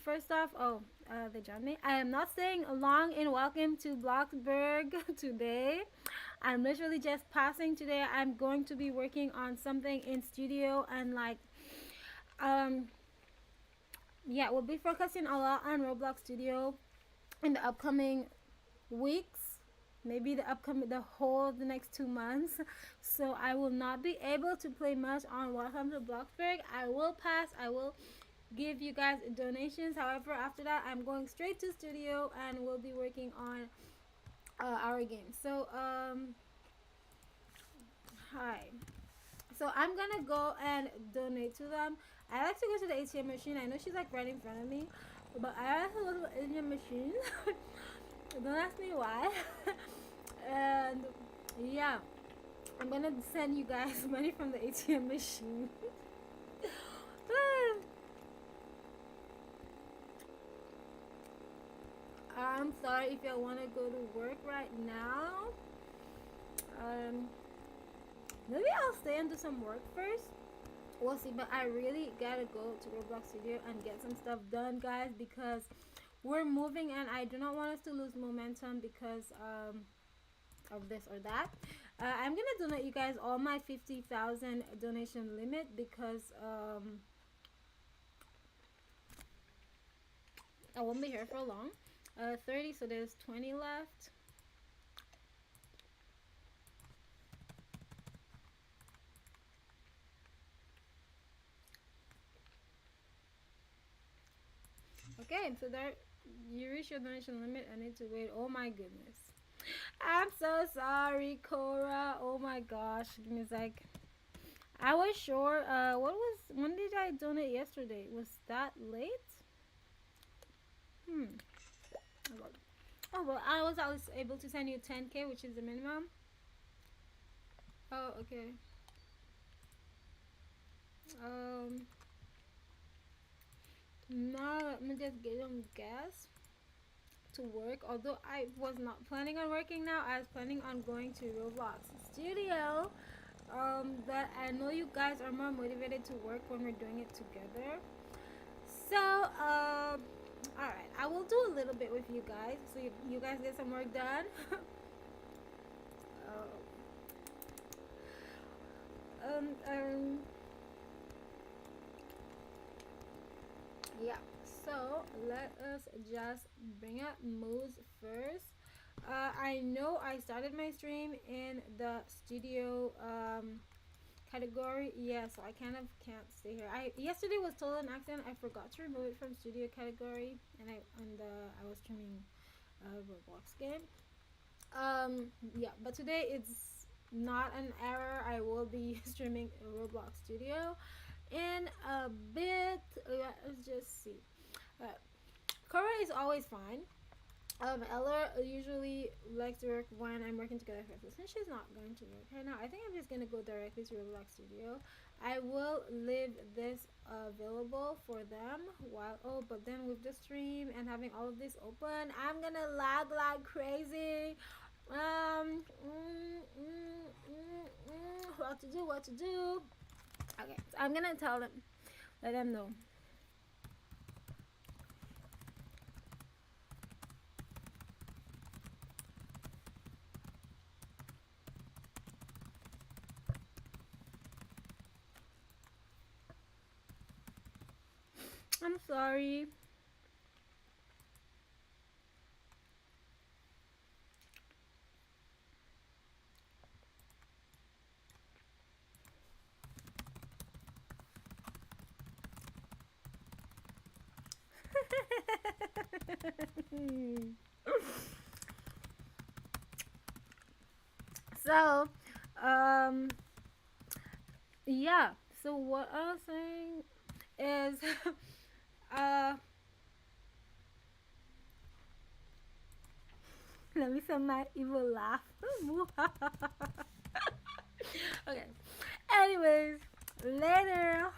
first off, they joined me. I am not staying long in welcome to Bloxburg today. I'm literally just passing today. I'm going to be working on something in studio and like, um, yeah, we'll be focusing a lot on Roblox Studio in the upcoming weeks, maybe the next 2 months. So I will not be able to play much on Welcome to Bloxburg. I will pass. I will give you guys donations. However, after that, I'm going straight to studio and we'll be working on our game. So hi. So I'm gonna go and donate to them. I like to go to the ATM machine. I know she's like right in front of me, but I like to go to the ATM machine. Don't ask me why. And yeah, I'm gonna send you guys money from the ATM machine. I'm sorry if y'all wanna go to work right now. Um, Maybe I'll stay and do some work first. We'll see, but I really gotta go to Roblox Studio and get some stuff done, guys, because we're moving and I do not want us to lose momentum because of this or that. I'm gonna donate you guys all my 50,000 donation limit because I won't be here for long. 30, so there's 20 left. Okay, so there you reach your donation limit. I need to wait. Oh my goodness. I'm so sorry, Cora. Oh my gosh. Give me a sec. I was sure. When did I donate yesterday? Was that late? Hmm. Oh well, I was able to send you 10K, which is the minimum. Oh, okay. Um. Now let me just get on gas to work. Although I was not planning on working now, I was planning on going to Roblox Studio. But I know you guys are more motivated to work when we're doing it together. So, alright, I will do a little bit with you guys so you guys get some work done. um, um, yeah, so let us just bring up moves first. I know I started my stream in the studio category. Yeah, so I kind of can't stay here. I yesterday was total an accident. I forgot to remove it from studio category, and I was streaming a Roblox game. Yeah, but today it's not an error. I will be streaming Roblox Studio in a bit. Let's just see. Uh, Cora is always fine. Ella usually likes to work when I'm working together with her. Since she's not going to work right now, I think I'm just gonna go directly to Roblox Studio. I will leave this available for them while but then with the stream and having all of this open, I'm gonna lag like crazy. What to do? What to do? Okay, so I'm gonna tell them, let them know. I'm sorry. So, um, yeah. So what I was saying is, uh, let me send my evil laugh. Okay. Anyways, later.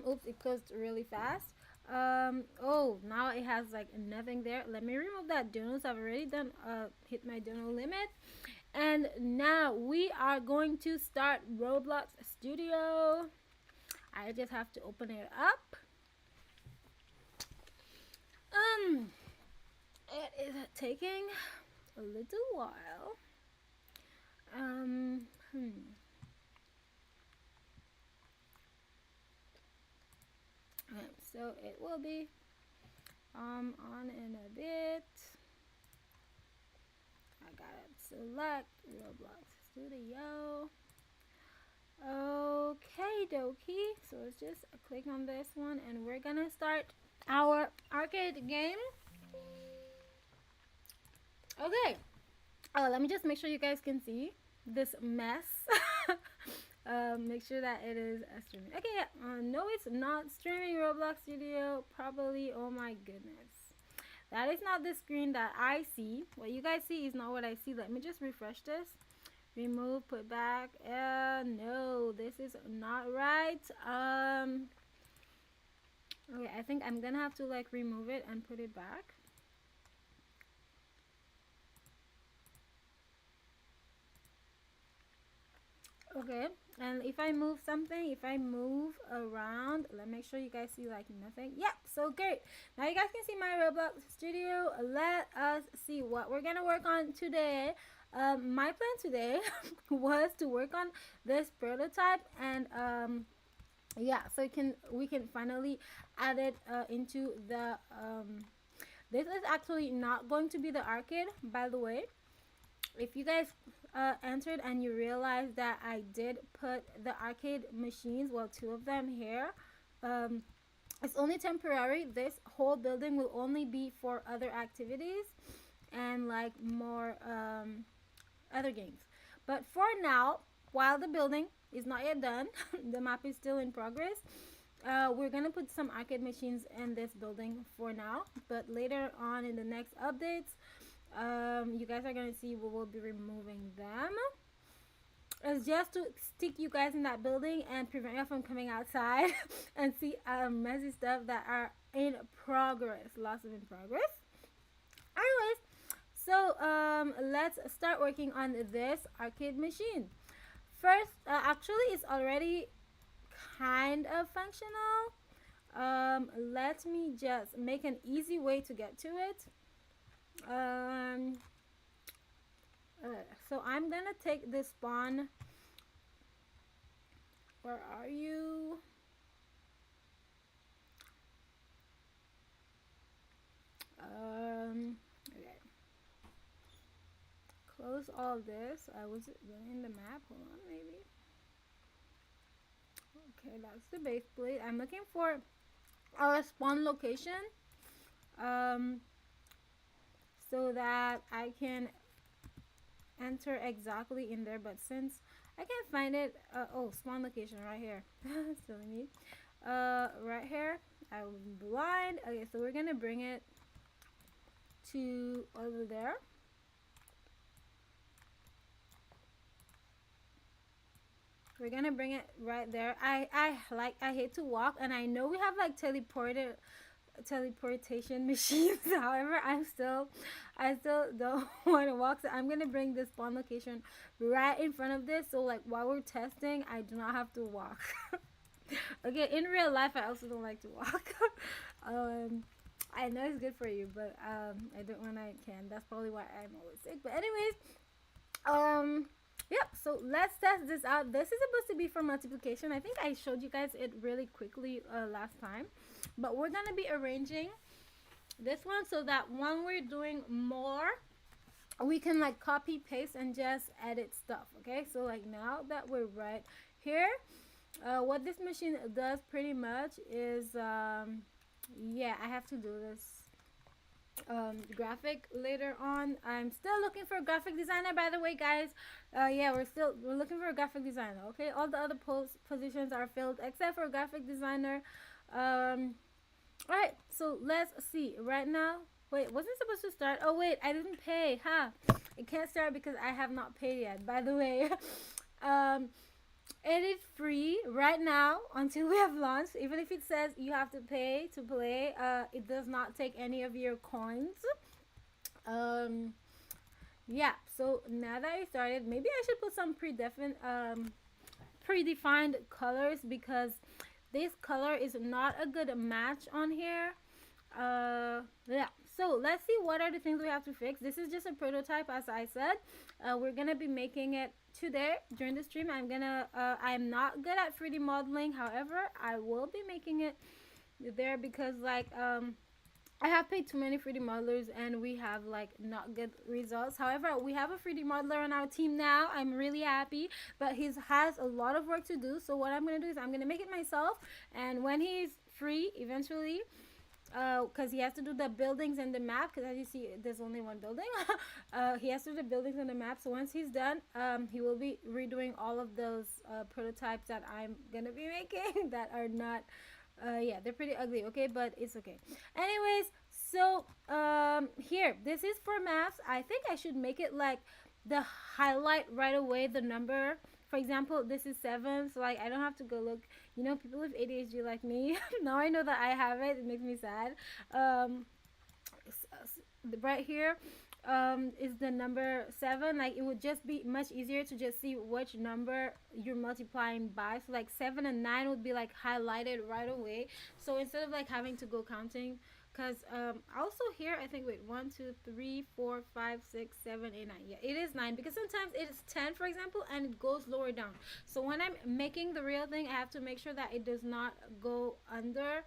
Oops, it closed really fast. Oh, now it has like nothing there. Let me remove that dono. So I've already done hit my dono limit. And now we are going to start Roblox Studio. I just have to open it up. Um, it is taking a little while. Um, hmm. Okay, so it will be on in a bit. I gotta select Roblox Studio. Okay, dokie. So let's just click on this one, and we're gonna start our arcade game. Okay. Let me just make sure you guys can see this mess. Make sure that it is streaming. Okay, yeah. No, it's not streaming Roblox Studio properly. Oh my goodness. That is not the screen that I see. What you guys see is not what I see. Let me just refresh this. Remove, put back. No, this is not right. Okay, I think I'm gonna have to like remove it and put it back. Okay, and if I move something, if I move around, let me make sure you guys see like nothing. Yep, so great. Now you guys can see my Roblox Studio. Let us see what we're gonna work on today. My plan today was to work on this prototype, and yeah, so we can finally add it into the this is actually not going to be the arcade, by the way. If you guys entered and you realize that I did put the arcade machines, well, two of them here, it's only temporary. This whole building will only be for other activities and like more other games. But for now, while the building is not yet done, the map is still in progress. We're gonna put some arcade machines in this building for now, but later on in the next updates, you guys are gonna see we will be removing them. It's just to stick you guys in that building and prevent you from coming outside and see messy stuff that are in progress. Lots of in progress. Anyways, so let's start working on this arcade machine. First, actually, it's already kind of functional. Let me just make an easy way to get to it. So I'm gonna take this spawn. Where are you? Okay. Close all this. I was in the map. Hold on, maybe. Okay, that's the base plate. I'm looking for our spawn location. So that I can enter exactly in there, but since I can't find it, oh, spawn location right here. Silly me. Right here. I'm blind. Okay, so we're gonna bring it to over there. We're gonna bring it right there. I hate to walk, and I know we have like teleportation machines. However, I still don't want to walk, so I'm gonna bring this spawn location right in front of this, so like while we're testing I do not have to walk. Okay, in real life I also don't like to walk. I know it's good for you, but I don't when I can. That's probably why I'm always sick. But anyways, yep, so let's test this out. This is supposed to be for multiplication. I think I showed you guys it really quickly last time, but we're gonna be arranging this one so that when we're doing more, we can like copy paste and just edit stuff. Okay, so like now that we're right here, what this machine does pretty much is yeah, I have to do this graphic later on. I'm still looking for a graphic designer, by the way, guys. Yeah, we're looking for a graphic designer. Okay, all the other positions are filled except for a graphic designer. All right, so let's see right now. Wait, wasn't supposed to start? Oh wait, I didn't pay, huh? It can't start because I have not paid yet, by the way. It is free right now until we have launched. Even if it says you have to pay to play, it does not take any of your coins. Yeah, so now that I started, maybe I should put some predefined colors, because this color is not a good match on here. Yeah, so let's see what are the things we have to fix. This is just a prototype, as I said. We're gonna be making it today during the stream. I'm not good at 3D modeling, however I will be making it there because like I have paid too many 3D modelers and we have like not good results. However, we have a 3D modeler on our team now. I'm really happy, but he has a lot of work to do. So what I'm gonna do is I'm gonna make it myself, and when he's free, eventually, because he has to do the buildings and the map. Because as you see, there's only one building. He has to do the buildings and the map. So once he's done, he will be redoing all of those prototypes that I'm gonna be making that are not yeah, they're pretty ugly, okay, but it's okay. Anyways, so here, this is for maps. I think I should make it like the highlight right away the number. For example, this is 7, so like I don't have to go look. You know, people with ADHD like me, now I know that I have it. It makes me sad. Right here is the number 7. Like it would just be much easier to just see which number you're multiplying by. So like 7 and 9 would be like highlighted right away, so instead of like having to go counting. Because also here I think, wait, 1 2 3 4 5 6 7 8 9, yeah, it is 9 because sometimes it is 10, for example, and it goes lower down. So when I'm making the real thing, I have to make sure that it does not go under.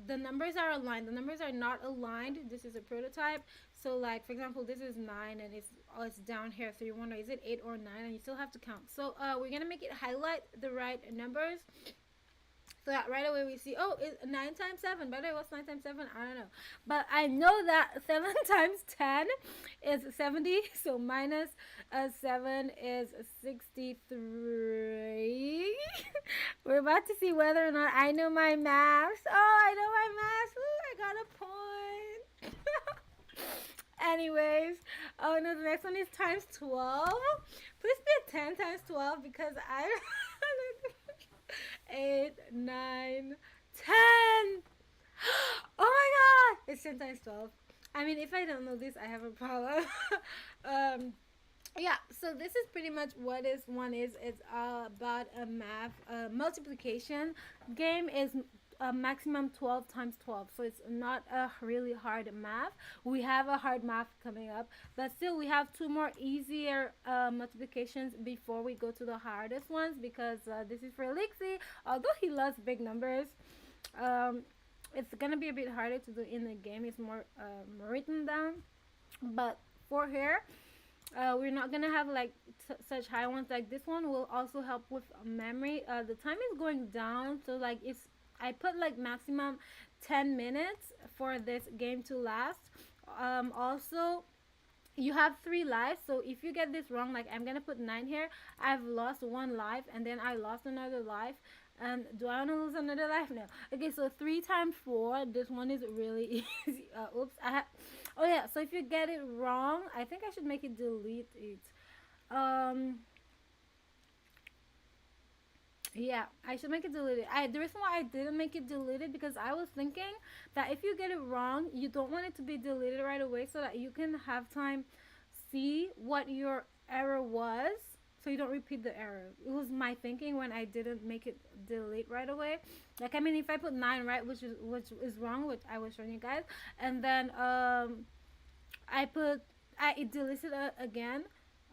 The numbers are aligned. The numbers are not aligned. This is a prototype. So like for example, this is 9 and it's down here. So you wonder, is it 8 or 9? And you still have to count. So we're gonna make it highlight the right numbers. So that right away we see, oh, it's 9 times 7. By the way, what's 9 times 7? I don't know. But I know that 7 times 10 is 70. So minus 7 is 63. We're about to see whether or not I know my maths. Oh, I know my maths. Ooh, I got a point. Anyways, oh no, the next one is times 12. Please be a 10 times 12 because I 8, 9, 10. Oh my god! It's 10 times 12. I mean, if I don't know this, I have a problem. Yeah, so this is pretty much what this one is. It's about a math multiplication game. Is a maximum 12 times 12, so it's not a really hard math. We have a hard math coming up, but still we have 2 more easier multiplications before we go to the hardest ones, because this is for Lixie. Although he loves big numbers, it's gonna be a bit harder to do in the game. It's more written down, but for here we're not gonna have like such high ones. Like this one will also help with memory. The time is going down, so like I put like maximum 10 minutes for this game to last. Also, you have 3 lives, so if you get this wrong, like I'm gonna put 9 here, I've lost 1 life and then I lost another life. Do I want to lose another life? No. Okay, so 3 times 4. This one is really easy. Oops. Oh yeah. So if you get it wrong, I think I should make it delete it. Yeah, I should make it deleted. The reason why I didn't make it deleted because I was thinking that if you get it wrong, you don't want it to be deleted right away, so that you can have time see what your error was, so you don't repeat the error. It was my thinking when I didn't make it delete right away. Like I mean, if I put 9 right, which is wrong, which I was showing you guys, and then it deleted again.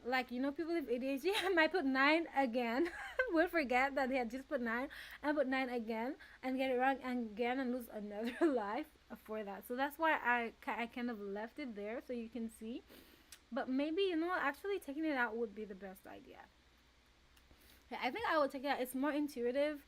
Like, you know, people with ADHD might put 9 again, will forget that they had just put 9 and put 9 again and get it wrong again and lose another life for that. So that's why I kind of left it there so you can see. But maybe, you know, actually taking it out would be the best idea. Okay, I think I will take it out. It's more intuitive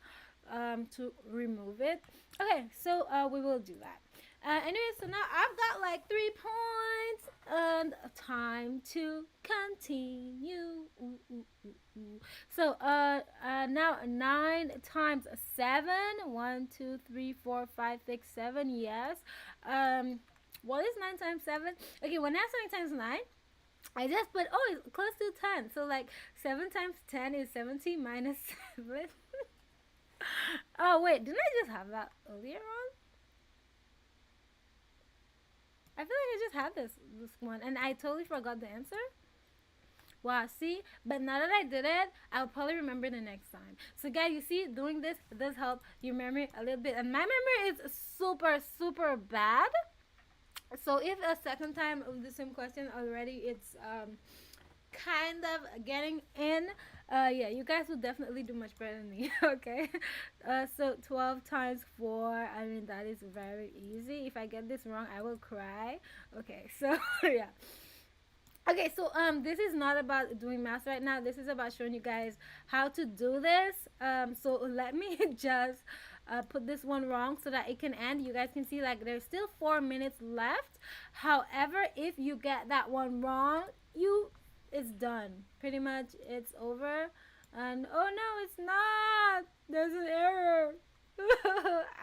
to remove it. Okay, so we will do that. Anyway, so now I've got like 3 points and time to continue. Ooh, ooh, ooh, ooh. So now 9 times 7. 1 2 3 4 5 6 7. Yes. What is 9 times 7? Okay, when I have 7 times 9, I just put, oh, it's close to 10. So like 7 times 10 is 70 minus 7. Oh wait, didn't I just have that earlier on? I feel like I just had this one and I totally forgot the answer. Wow, see? But now that I did it, I'll probably remember the next time. So, guys, you see, doing this does help your memory a little bit. And my memory is super, super bad. So, if a second time of the same question already, it's kind of getting in, yeah, you guys will definitely do much better than me. Okay. So 12 times 4, I mean, that is very easy. If I get this wrong, I will cry. Okay. So yeah. Okay, so this is not about doing math right now. This is about showing you guys how to do this. So let me just put this one wrong so that it can end. You guys can see like there's still 4 minutes left. However, if you get that one wrong, you it's done. Pretty much it's over. And oh no, it's not. There's an error.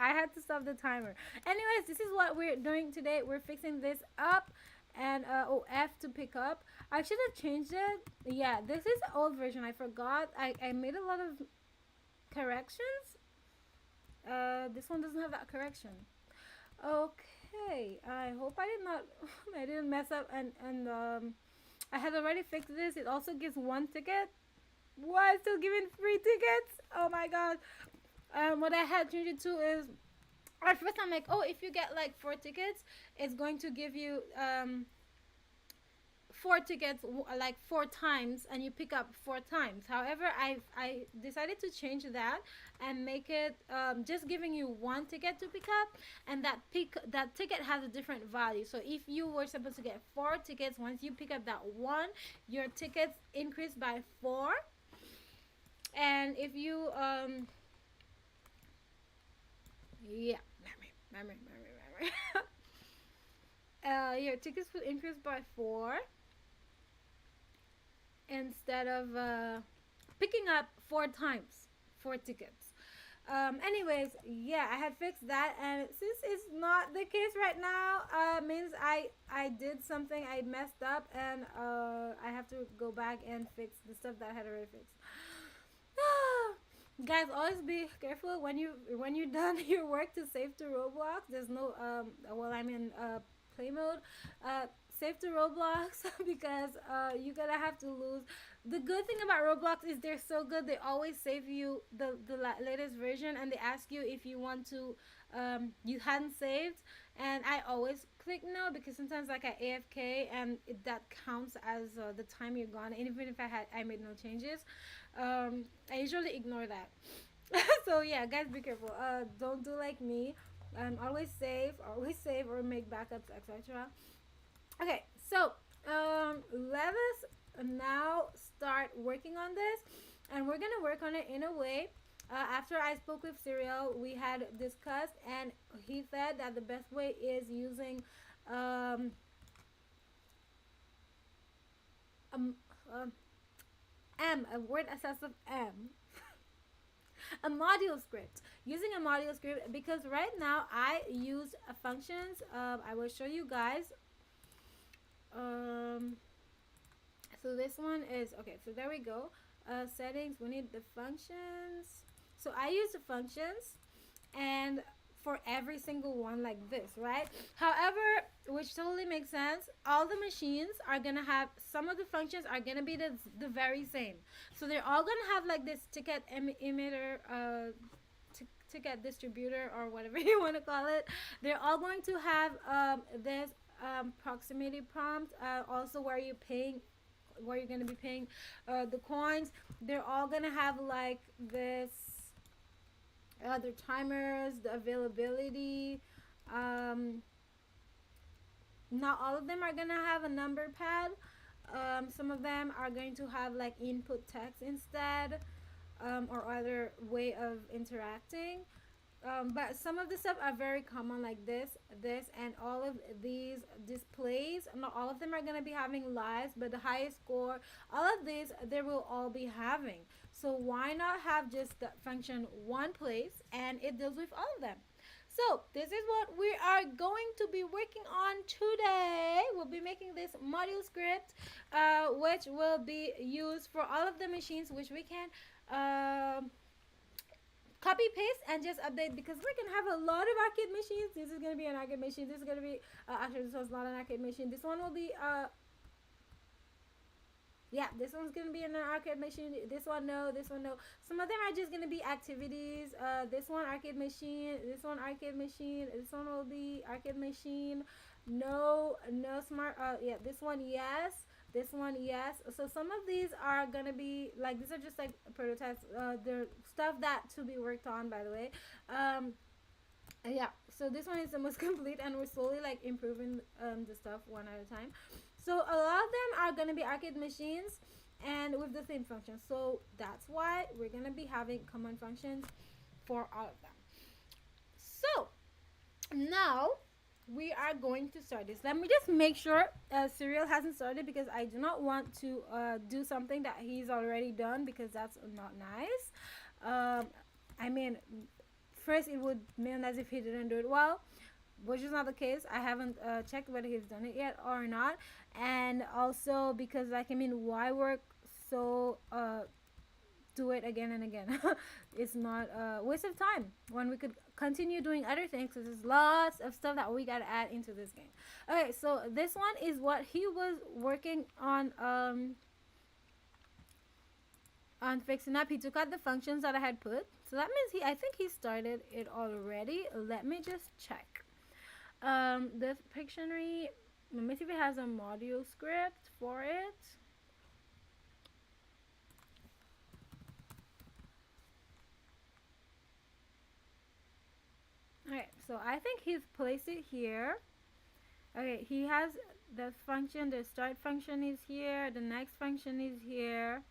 I had to stop the timer. Anyways, this is what we're doing today. We're fixing this up and oh, F to pick up. I should have changed it. Yeah, this is the old version. I forgot. I made a lot of corrections. This one doesn't have that correction. Okay, I hope I did not I didn't mess up, and I had already fixed this. It also gives one ticket. Why still giving free tickets? Oh my god. What I had changed it to is at first I'm like, oh, if you get like 4 tickets, it's going to give you 4 tickets like 4 times, and you pick up 4 times. However, I decided to change that and make it just giving you 1 ticket to pick up, and that ticket has a different value. So if you were supposed to get 4 tickets, once you pick up that one, your tickets increase by 4. And if you yeah, memory. Your tickets will increase by 4 instead of picking up 4 times 4 tickets. Anyways, yeah, I had fixed that, and since it's not the case right now, means I did something, I messed up, and I have to go back and fix the stuff that I had already fixed. Guys, always be careful when you're done your work to save to Roblox. There's no well, I'm in play mode. Save to Roblox because you're gonna have to lose. The good thing about Roblox is they're so good. They always save you the latest version, and they ask you if you want to you hadn't saved, and I always click no because sometimes like I AFK and that counts as the time you're gone. And even if I made no changes, I usually ignore that. So yeah, guys, be careful. Don't do like me. Always save or make backups, etc. Okay, so let us now start working on this, and we're gonna work on it in a way. After I spoke with Cyril, we had discussed, and he said that the best way is using um, um, um, a word assess of M, a module script. Using a module script because right now I use functions. I will show you guys. Um, so this one is okay. So there we go. Settings. We need the functions. So I use the functions, and for every single one like this, right? However, which totally makes sense, all the machines are gonna have, some of the functions are gonna be the very same. So they're all gonna have like this ticket emitter, ticket distributor, or whatever you want to call it. They're all going to have this proximity prompt, also where you're paying, where you're gonna be paying the coins. They're all gonna have like this their timers, the availability. Not all of them are gonna have a number pad. Some of them are going to have like input text instead, or other way of interacting. But some of the stuff are very common, like this, and all of these displays. Not all of them are gonna be having lives, but the highest score, all of these, they will all be having. So why not have just the function one place, and it deals with all of them. So this is what we are going to be working on today. We'll be making this module script, which will be used for all of the machines, which we can copy paste and just update, because we're gonna have a lot of arcade machines. This is gonna be an arcade machine. This is gonna be actually, this one's not an arcade machine. This one will be Yeah, this one's gonna be an arcade machine. This one no, this one no. Some of them are just gonna be activities. This one arcade machine. This one arcade machine. This one will be arcade machine. No, no smart. Yeah, this one yes. This one yes. So some of these are gonna be like these are just like prototypes. They're stuff that to be worked on. By the way, yeah. So this one is the most complete, and we're slowly like improving the stuff one at a time. So a lot of them are gonna be arcade machines and with the same function. So that's why we're gonna be having common functions for all of them. So now we are going to start this. Let me just make sure Cyril hasn't started, because I do not want to do something that he's already done, because that's not nice. I mean, first it would mean as if he didn't do it well, which is not the case. I haven't checked whether he's done it yet or not. And also because, like, I mean, why work so do it again and again? It's not a waste of time when we could continue doing other things, because there's lots of stuff that we got to add into this game. Okay, so this one is what he was working on fixing up. He took out the functions that I had put, so that means I think he started it already. Let me just check. The Pictionary, let me see if it has a module script for it. Okay, so I think he's placed it here. Okay, he has the function, the start function is here, the next function is here,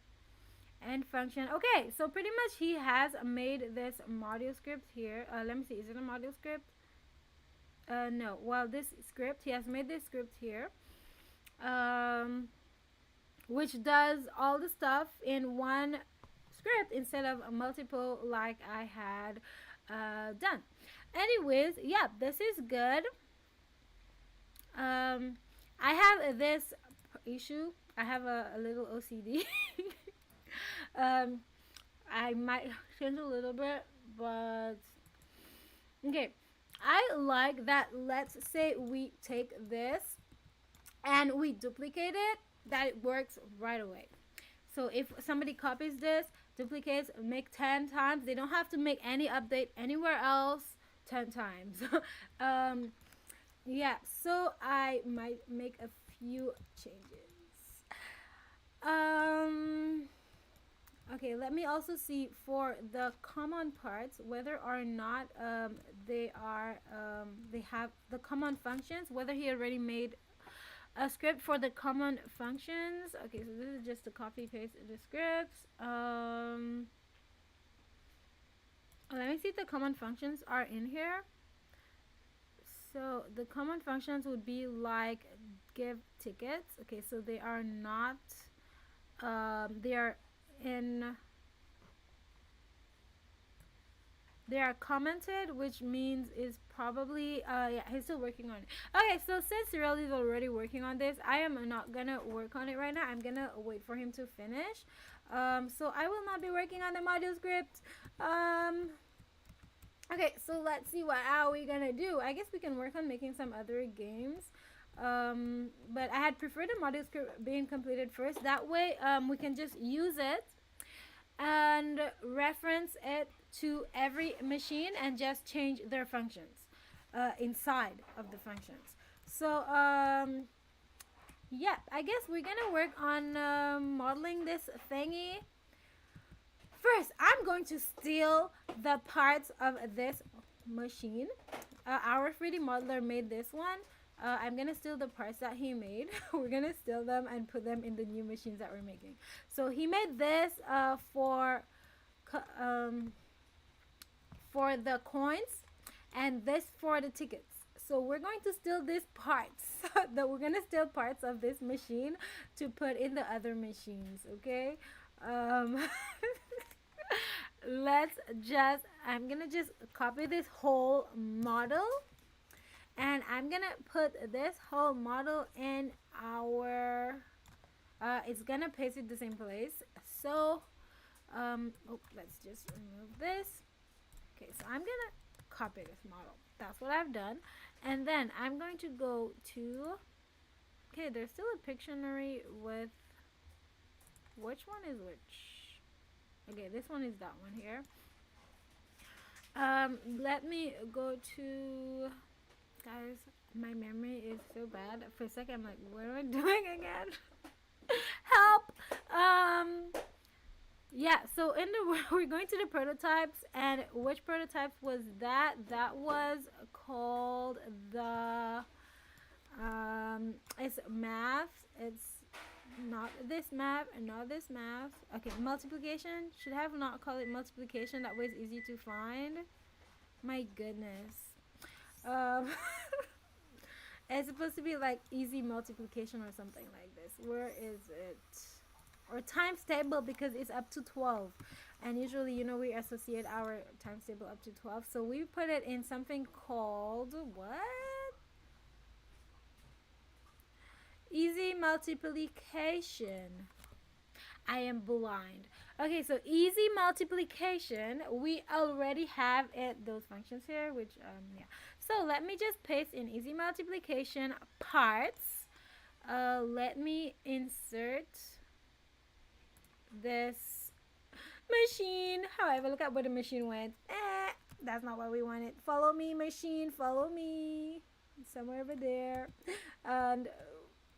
end function. Okay, so pretty much he has made this module script here. Let me see, is it a module script? No. Well, this script, he has made this script here, which does all the stuff in one script instead of multiple like I had done. Anyways, yeah, this is good. I have this issue. I have a little OCD. I might change a little bit, but okay. I like that. Let's say we take this and we duplicate it, that it works right away. So if somebody copies this, duplicates, make 10 times, they don't have to make any update anywhere else 10 times. Yeah, so I might make a few changes. Okay, let me also see for the common parts whether or not they have the common functions, whether he already made a script for the common functions. Okay, so this is just to copy paste the scripts. Let me see if the common functions are in here. So the common functions would be like give tickets. Okay, so they are not they are in they are commented, which means is probably yeah, he's still working on it. Okay, so since Cyril is already working on this, I am not gonna work on it right now. I'm gonna wait for him to finish. So I will not be working on the module script. Okay, so let's see what are we gonna do. I guess we can work on making some other games. But I had preferred the module script being completed first. That way we can just use it and reference it to every machine and just change their functions inside of the functions. So yeah, I guess we're gonna work on modeling this thingy. First, I'm going to steal the parts of this machine. Our 3D modeler made this one. I'm gonna steal the parts that he made. We're gonna steal them and put them in the new machines that we're making. So he made this for the coins, and this for the tickets. So we're going to steal these parts. That we're gonna steal parts of this machine to put in the other machines. Okay. I'm gonna just copy this whole model, and I'm gonna put this whole model in our it's gonna paste it the same place. So let's just remove this. Okay, so I'm gonna copy this model. That's what I've done. And then I'm going to go to, okay, there's still a Pictionary with Which one is which? Okay, this one is that one here. Let me go to, guys, my memory is so bad. For a second, I'm like, what am I doing again? Help! Yeah, so in the we're going to the prototypes, and which prototypes was that? That was called the it's math. It's not this math and not this math. Okay, multiplication. Should have not called it multiplication. That way it's easy to find. My goodness. Um, it's supposed to be like easy multiplication or something like this. Where is it? Or times table, because it's up to 12. And usually, you know, we associate our times table up to 12. So we put it in something called what? Easy multiplication. I am blind. Okay, so easy multiplication, we already have it, those functions here, which, yeah. So let me just paste in easy multiplication parts. Let me insert this machine. However, look at where the machine went. That's not what we wanted. Follow me, machine, follow me. Somewhere over there. And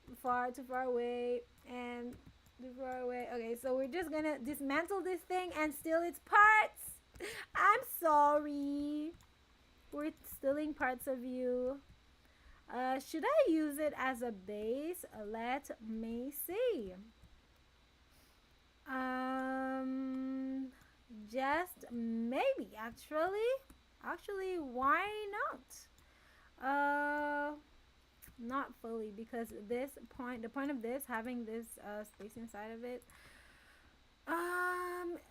too far away, and too far away. Okay, so we're just gonna dismantle this thing and steal its parts. I'm sorry. We're stealing parts of you. Should I use it as a base? Let me see. Um, just maybe, actually. Actually, why not? Not fully, because this point, the point of this, having this space inside of it,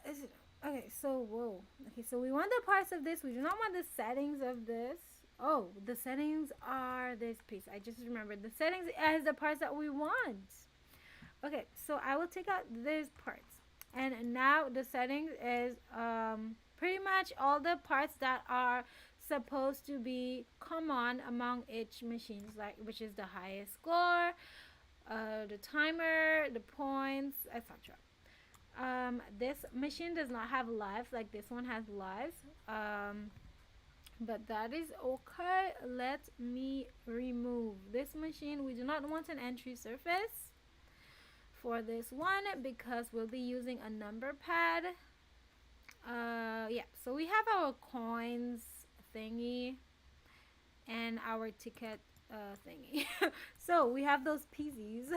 is it okay? So whoa, okay, so we want the parts of this, we do not want the settings of this. Oh, the settings are this piece. I just remembered the settings as the parts that we want. Okay, so I will take out these parts, and now the settings is pretty much all the parts that are supposed to be common among each machines, like which is the highest score, the timer, the points, etc. This machine does not have lives like this one has lives, but that is okay. Let me remove this machine. We do not want an entry surface for this one because we'll be using a number pad. Yeah, so we have our coins thingy and our ticket thingy. So we have those pieces.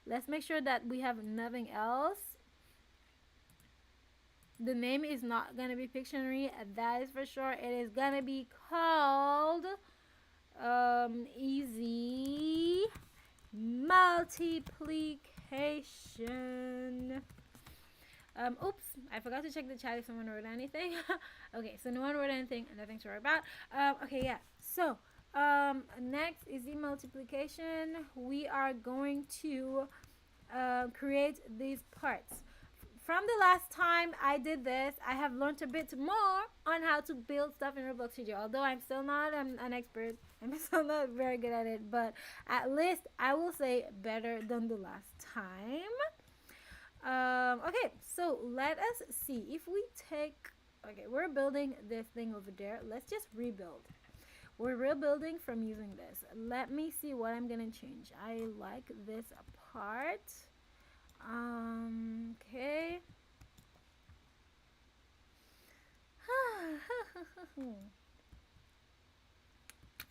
Let's make sure that we have nothing else. The name is not gonna be Pictionary, that is for sure. It is gonna be called easy multiplication. Oops, I forgot to check the chat if someone wrote anything. Okay, so no one wrote anything, nothing to worry about. Okay, yeah. So, next is the multiplication. We are going to create these parts. From the last time I did this, I have learned a bit more on how to build stuff in Roblox Studio. Although I'm still not an expert, I'm still not very good at it, but at least I will say better than the last time. Okay, so let us see if we take, okay, we're building this thing over there. Let's just rebuild. We're rebuilding from using this. Let me see what I'm gonna change. I like this part. Okay.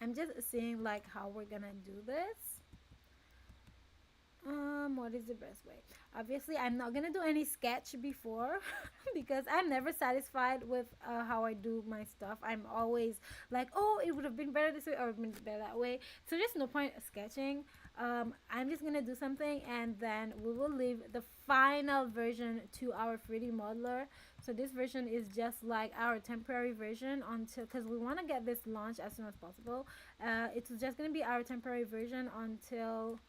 I'm just seeing like how we're gonna do this. What is the best way? Obviously, I'm not gonna do any sketch before because I'm never satisfied with how I do my stuff. I'm always like, oh, it would have been better this way or it would have been better that way. So there's no point sketching. I'm just gonna do something and then we will leave the final version to our 3D modeler. So this version is just like our temporary version until, because we want to get this launched as soon as possible. It's just gonna be our temporary version until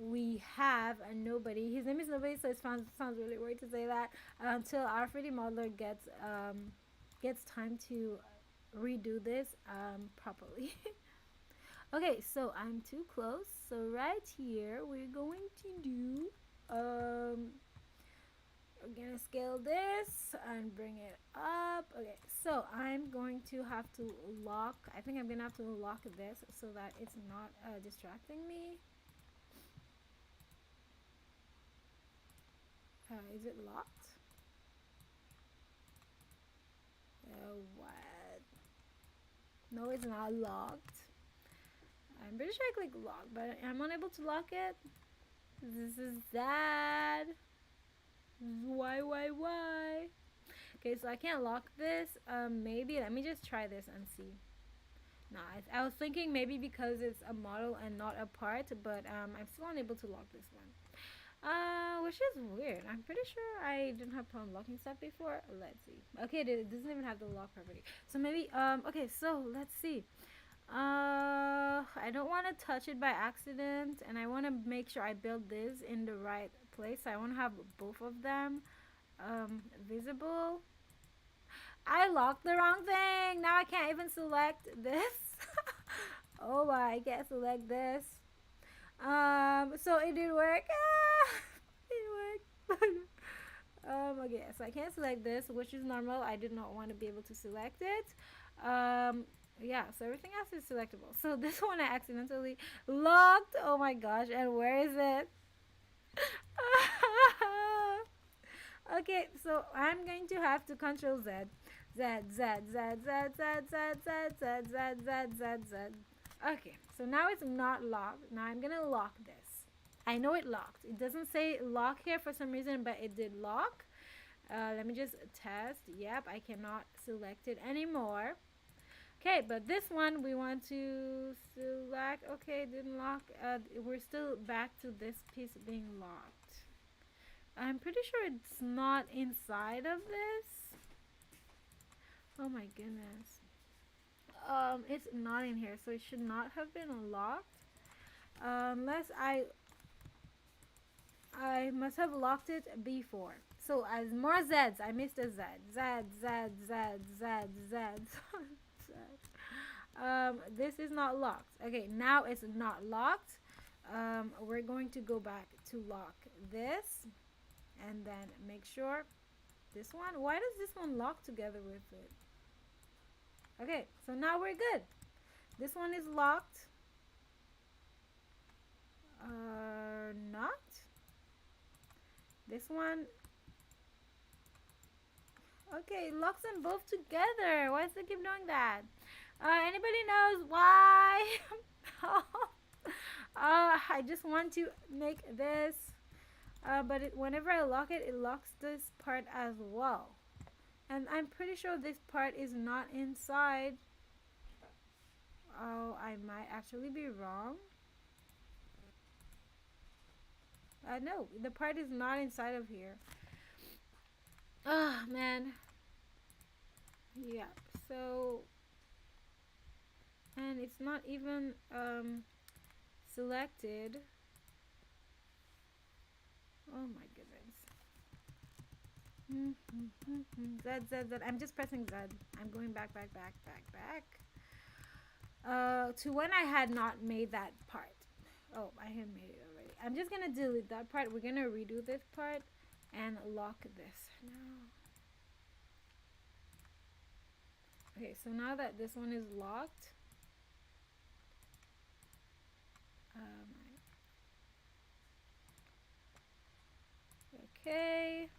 we have a nobody. His name is nobody, so it sounds really weird to say that. Until our 3D modeler gets time to redo this properly. Okay, so I'm too close. So right here we're going to do We're gonna scale this and bring it up. Okay, so I'm going to have to lock. I think I'm gonna have to lock this so that it's not distracting me. Is it locked? What? No, it's not locked. I'm pretty sure I clicked lock, but I'm unable to lock it. This is sad. Why? Okay, so I can't lock this. Maybe let me just try this and see. Nah, I was thinking maybe because it's a model and not a part, but I'm still unable to lock this one. Which is weird. I'm pretty sure I didn't have problem locking stuff before. Let's see. Okay, it doesn't even have the lock property. So maybe okay, so let's see. I don't want to touch it by accident, and I want to make sure I build this in the right place. I want to have both of them visible. I locked the wrong thing. Now I can't even select this. Oh my, I can't select this. So it did work. Ah, it worked. Okay, so I can't select this, which is normal. I did not want to be able to select it. Yeah, so everything else is selectable. So this one I accidentally locked. Oh my gosh, and where is it? Okay, so I'm going to have to control Z. Z, Z, Z, Z, Z, Z, Z, Z, Z, Z, Z, Z. Okay, so now it's not locked. Now I'm gonna lock this. I know it locked. It doesn't say lock here for some reason, but it did lock. Let me just test. Yep, I cannot select it anymore. Okay, but this one we want to select. Okay, didn't lock. We're still back to this piece being locked. I'm pretty sure it's not inside of this. Oh my goodness. It's not in here, so it should not have been unlocked. Unless I must have locked it before. So as more Z's, I missed a Z. Z, Z, Z, Z, Z, Z. This is not locked. Okay, now it's not locked. We're going to go back to lock this and then make sure this one. Why does this one lock together with it? Okay, so now we're good. This one is locked. Not. This one. Okay, it locks them both together. Why does it keep doing that? Anybody knows why? I just want to make this. But whenever I lock it, it locks this part as well. And I'm pretty sure this part is not inside. Oh, I might actually be wrong. No, the part is not inside of here. Oh, man. Yeah, so... And it's not even selected. Oh my goodness. Z, Z, Z. I'm just pressing Z. I'm going back. To when I had not made that part. Oh, I had made it already. I'm just gonna delete that part. We're gonna redo this part and lock this now. Okay, so now that this one is locked, okay.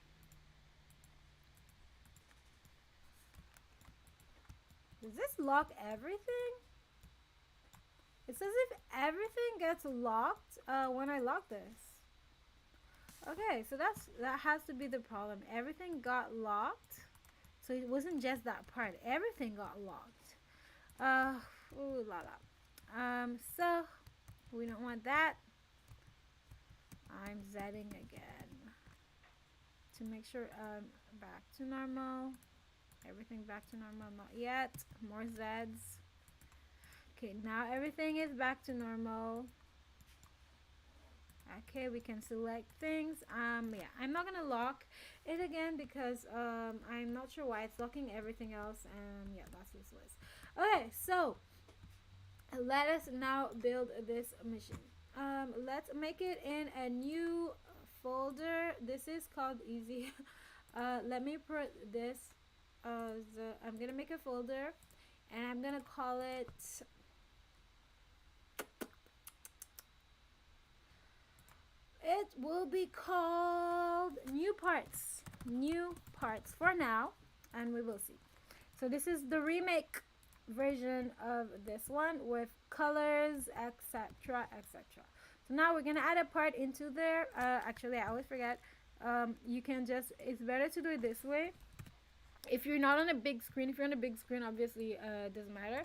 Does this lock everything? It says if everything gets locked when I lock this. Okay, so that has to be the problem. Everything got locked. So it wasn't just that part. Everything got locked. Ooh la la. So we don't want that. I'm Zing again to make sure back to normal. Everything back to normal. Not yet. More Z's. Okay, now everything is back to normal. Okay, we can select things. Yeah, I'm not gonna lock it again because I'm not sure why it's locking everything else, and yeah, that's useless. Okay, so let us now build this machine. Let's make it in a new folder. This is called easy. Let me put this I'm gonna make a folder, and I'm gonna call it, it will be called new parts for now, and we will see. So this is the remake version of this one with colors, etc, etc. So now we're gonna add a part into there. Actually, I always forget. You can just, it's better to do it this way. If you're not on a big screen, if you're on a big screen, obviously it doesn't matter.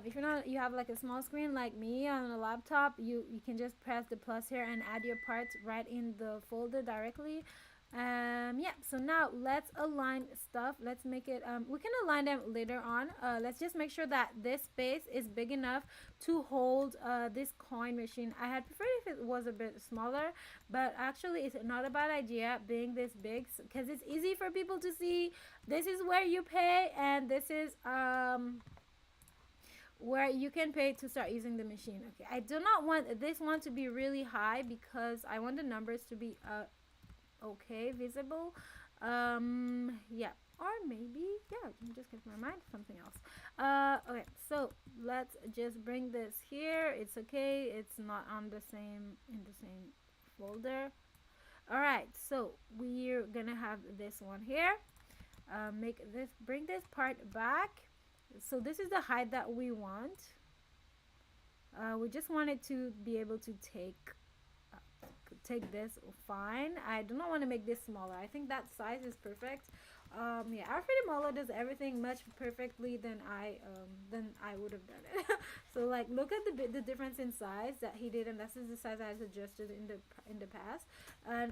If you're not, you have like a small screen like me on a laptop, you can just press the plus here and add your parts right in the folder directly. Yeah, so now let's align stuff. Let's make it, we can align them later on. Let's just make sure that this space is big enough to hold this coin machine. I had preferred if it was a bit smaller, but actually it's not a bad idea being this big, because it's easy for people to see. This is where you pay, and this is where you can pay to start using the machine. Okay, I do not want this one to be really high because I want the numbers to be okay, visible. Yeah, or maybe, yeah, I just get my mind something else. Okay, so let's just bring this here. It's okay, it's not on the same, in the same folder. All right, so we're gonna have this one here. Make this, bring this part back. So this is the height that we want. We just wanted to be able to take this fine. I do not want to make this smaller. I think that size is perfect. Yeah, Alfred Molo does everything much perfectly than I would have done it. So like, look at the difference in size that he did, and this is the size I suggested in the past. And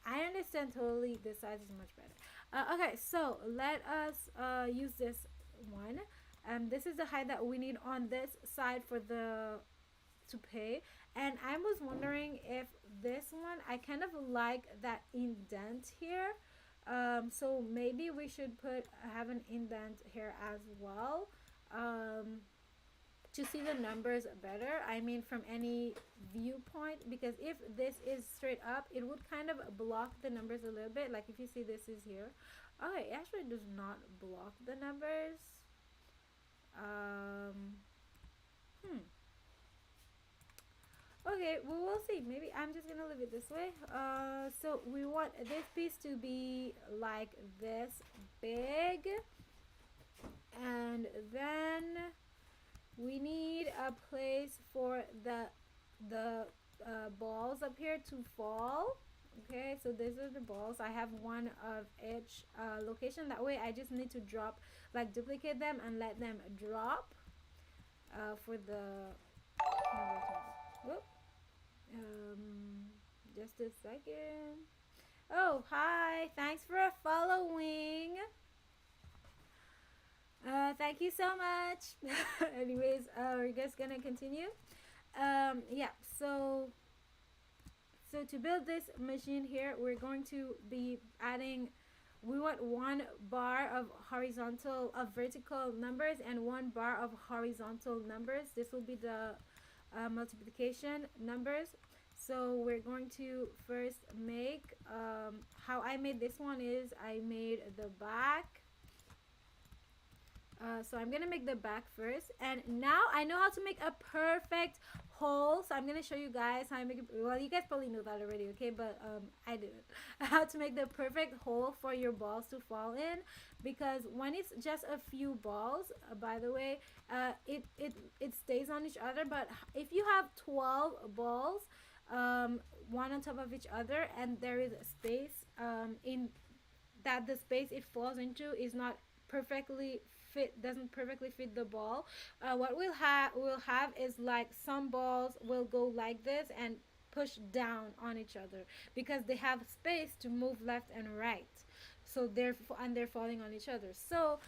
I understand totally this size is much better. Okay, so let us use this one. This is the height that we need on this side for the to pay. And I was wondering if this one, I kind of like that indent here, so maybe we should have an indent here as well, to see the numbers better. I mean, from any viewpoint, because if this is straight up, it would kind of block the numbers a little bit. Like if you see this is here, oh, it actually does not block the numbers. Okay, well, we'll see. Maybe I'm just gonna leave it this way. So we want this piece to be like this big, and then we need a place for the balls up here to fall. Okay, so these are the balls. I have one of each location. That way I just need to drop, like duplicate them and let them drop for the, whoop. Just a second. Oh, hi, thanks for following. Thank you so much. Anyways, we're just gonna continue. Yeah, so to build this machine here, we're going to be adding, we want 1 bar of vertical numbers and 1 bar of horizontal numbers. This will be the multiplication numbers. So we're going to first make, how I made this one is I made the back. So I'm gonna make the back first, and now I know how to make a perfect hole. So I'm gonna show you guys how I make it. Well, you guys probably know that already, okay? But I didn't. How to make the perfect hole for your balls to fall in, because when it's just a few balls, by the way, it stays on each other. But if you have 12 balls, one on top of each other, and there is a space in that, the space it falls into is not perfectly doesn't perfectly fit the ball, what we'll have is like some balls will go like this and push down on each other because they have space to move left and right. So they're falling on each other. So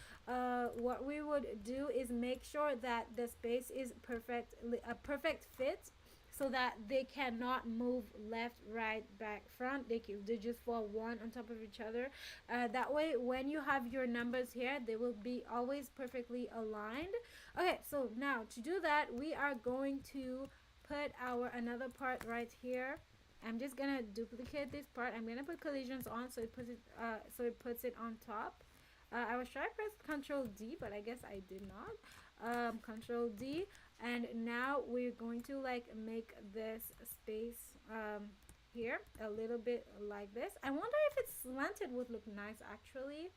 what we would do is make sure that the space is a perfect fit, so that they cannot move left, right, back, front. They just fall one on top of each other. That way, when you have your numbers here, they will be always perfectly aligned. Okay, so now to do that, we are going to put our another part right here. I'm just gonna duplicate this part. I'm gonna put collisions on so it puts it on top. I was trying to press Control D, but I guess I did not. Control D, and now we're going to like make this space here a little bit like this. I wonder if it's slanted would look nice actually.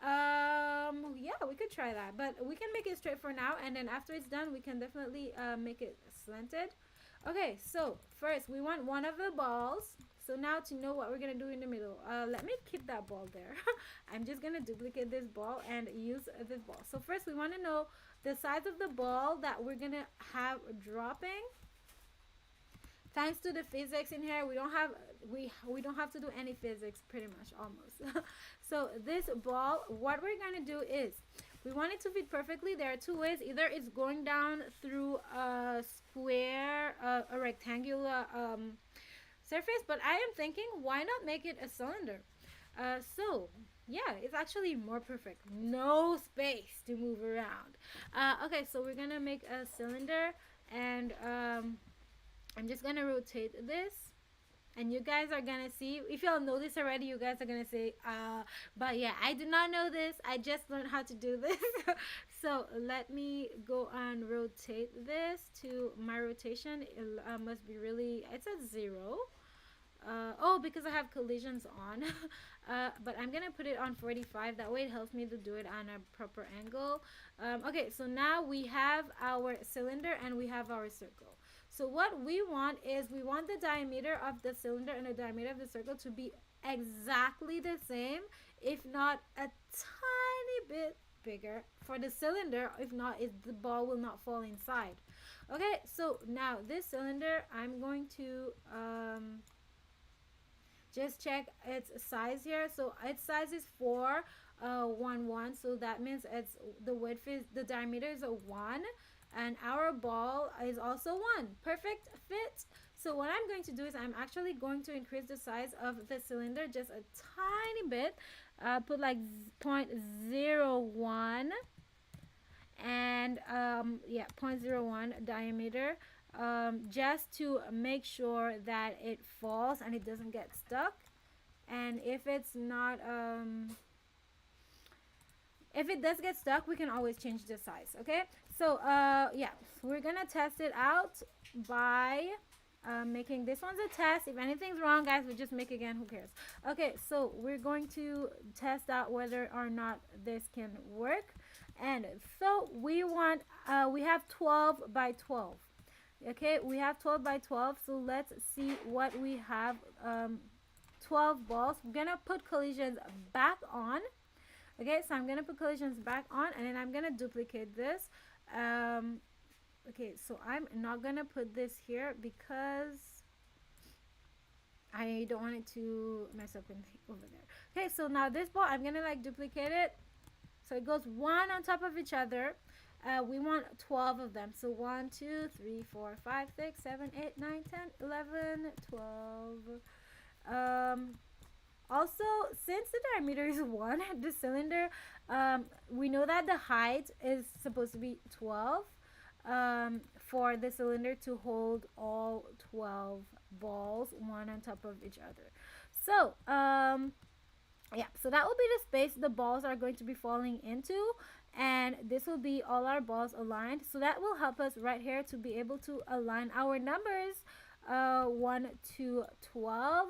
Yeah, we could try that, but we can make it straight for now, and then after it's done we can definitely make it slanted. Okay, so first we want one of the balls. So now to know what we're gonna do in the middle, let me keep that ball there. I'm just gonna duplicate this ball and use this ball. So first we want to know the size of the ball that we're gonna have dropping. Thanks to the physics in here, we don't have to do any physics, pretty much, almost. So this ball, what we're gonna do is we want it to fit perfectly. There are two ways: either it's going down through a square, a rectangular surface, but I am thinking, why not make it a cylinder? So yeah, it's actually more perfect, no space to move around. Okay, so we're gonna make a cylinder, and I'm just gonna rotate this, and you guys are gonna see. If y'all know this already, you guys are gonna say, but yeah, I do not know this. I just learned how to do this. So let me go and rotate this to my rotation. It must be really, it's at 0. Oh, because I have collisions on. But I'm gonna put it on 45. That way it helps me to do it on a proper angle. Okay, so now we have our cylinder and we have our circle. So what we want is, we want the diameter of the cylinder and the diameter of the circle to be exactly the same, if not a tiny bit bigger for the cylinder. If not, the ball will not fall inside. Okay, so now this cylinder, I'm going to just check its size here. So its size is 411, so that means it's the width is, the diameter is a 1, and our ball is also 1. Perfect fit. So what I'm going to do is, I'm actually going to increase the size of the cylinder just a tiny bit. Put like 0.01, and yeah, 0.01 diameter, just to make sure that it falls and it doesn't get stuck. And if it's not if it does get stuck, we can always change the size. Okay, so yeah, we're gonna test it out by making this one's a test. If anything's wrong, guys, we just make again, who cares. Okay, so we're going to test out whether or not this can work. And so we want we have 12 by 12. Okay, we have 12 by 12, so let's see what we have. 12 balls. We're gonna put collisions back on. Okay, so I'm gonna put collisions back on, and then I'm gonna duplicate this. Okay, so I'm not gonna put this here because I don't want it to mess up in over there. Okay, so now this ball, I'm gonna like duplicate it, so it goes one on top of each other. We want 12 of them. So 1, 2, 3, 4, 5, 6, 7, 8, 9, 10, 11, 12. Also, since the diameter is 1, the cylinder, we know that the height is supposed to be 12, for the cylinder to hold all 12 balls, one on top of each other. So yeah, so that will be the space the balls are going to be falling into, and this will be all our balls aligned. So that will help us right here to be able to align our numbers 1 to 12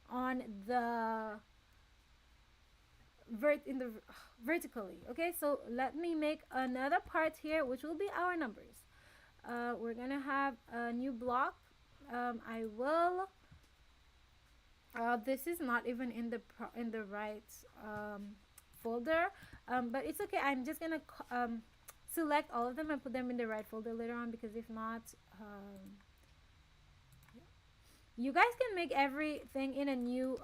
on the vertically. Okay, so let me make another part here, which will be our numbers. We're gonna have a new block. I will this is not even in the right folder, but it's okay. I'm just gonna select all of them and put them in the right folder later on, because if not, you guys can make everything in a new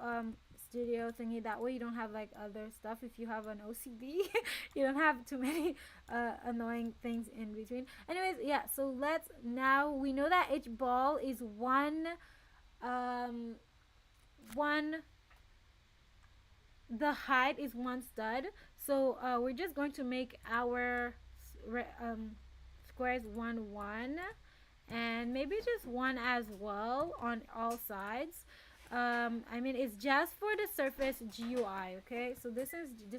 studio thingy. That way you don't have like other stuff. If you have an OCD, you don't have too many annoying things in between. Anyways, yeah, so now we know that each ball is one the height is 1 stud. So we're just going to make our squares 1 1, and maybe just one as well on all sides. I mean, it's just for the Surface GUI. Okay, so this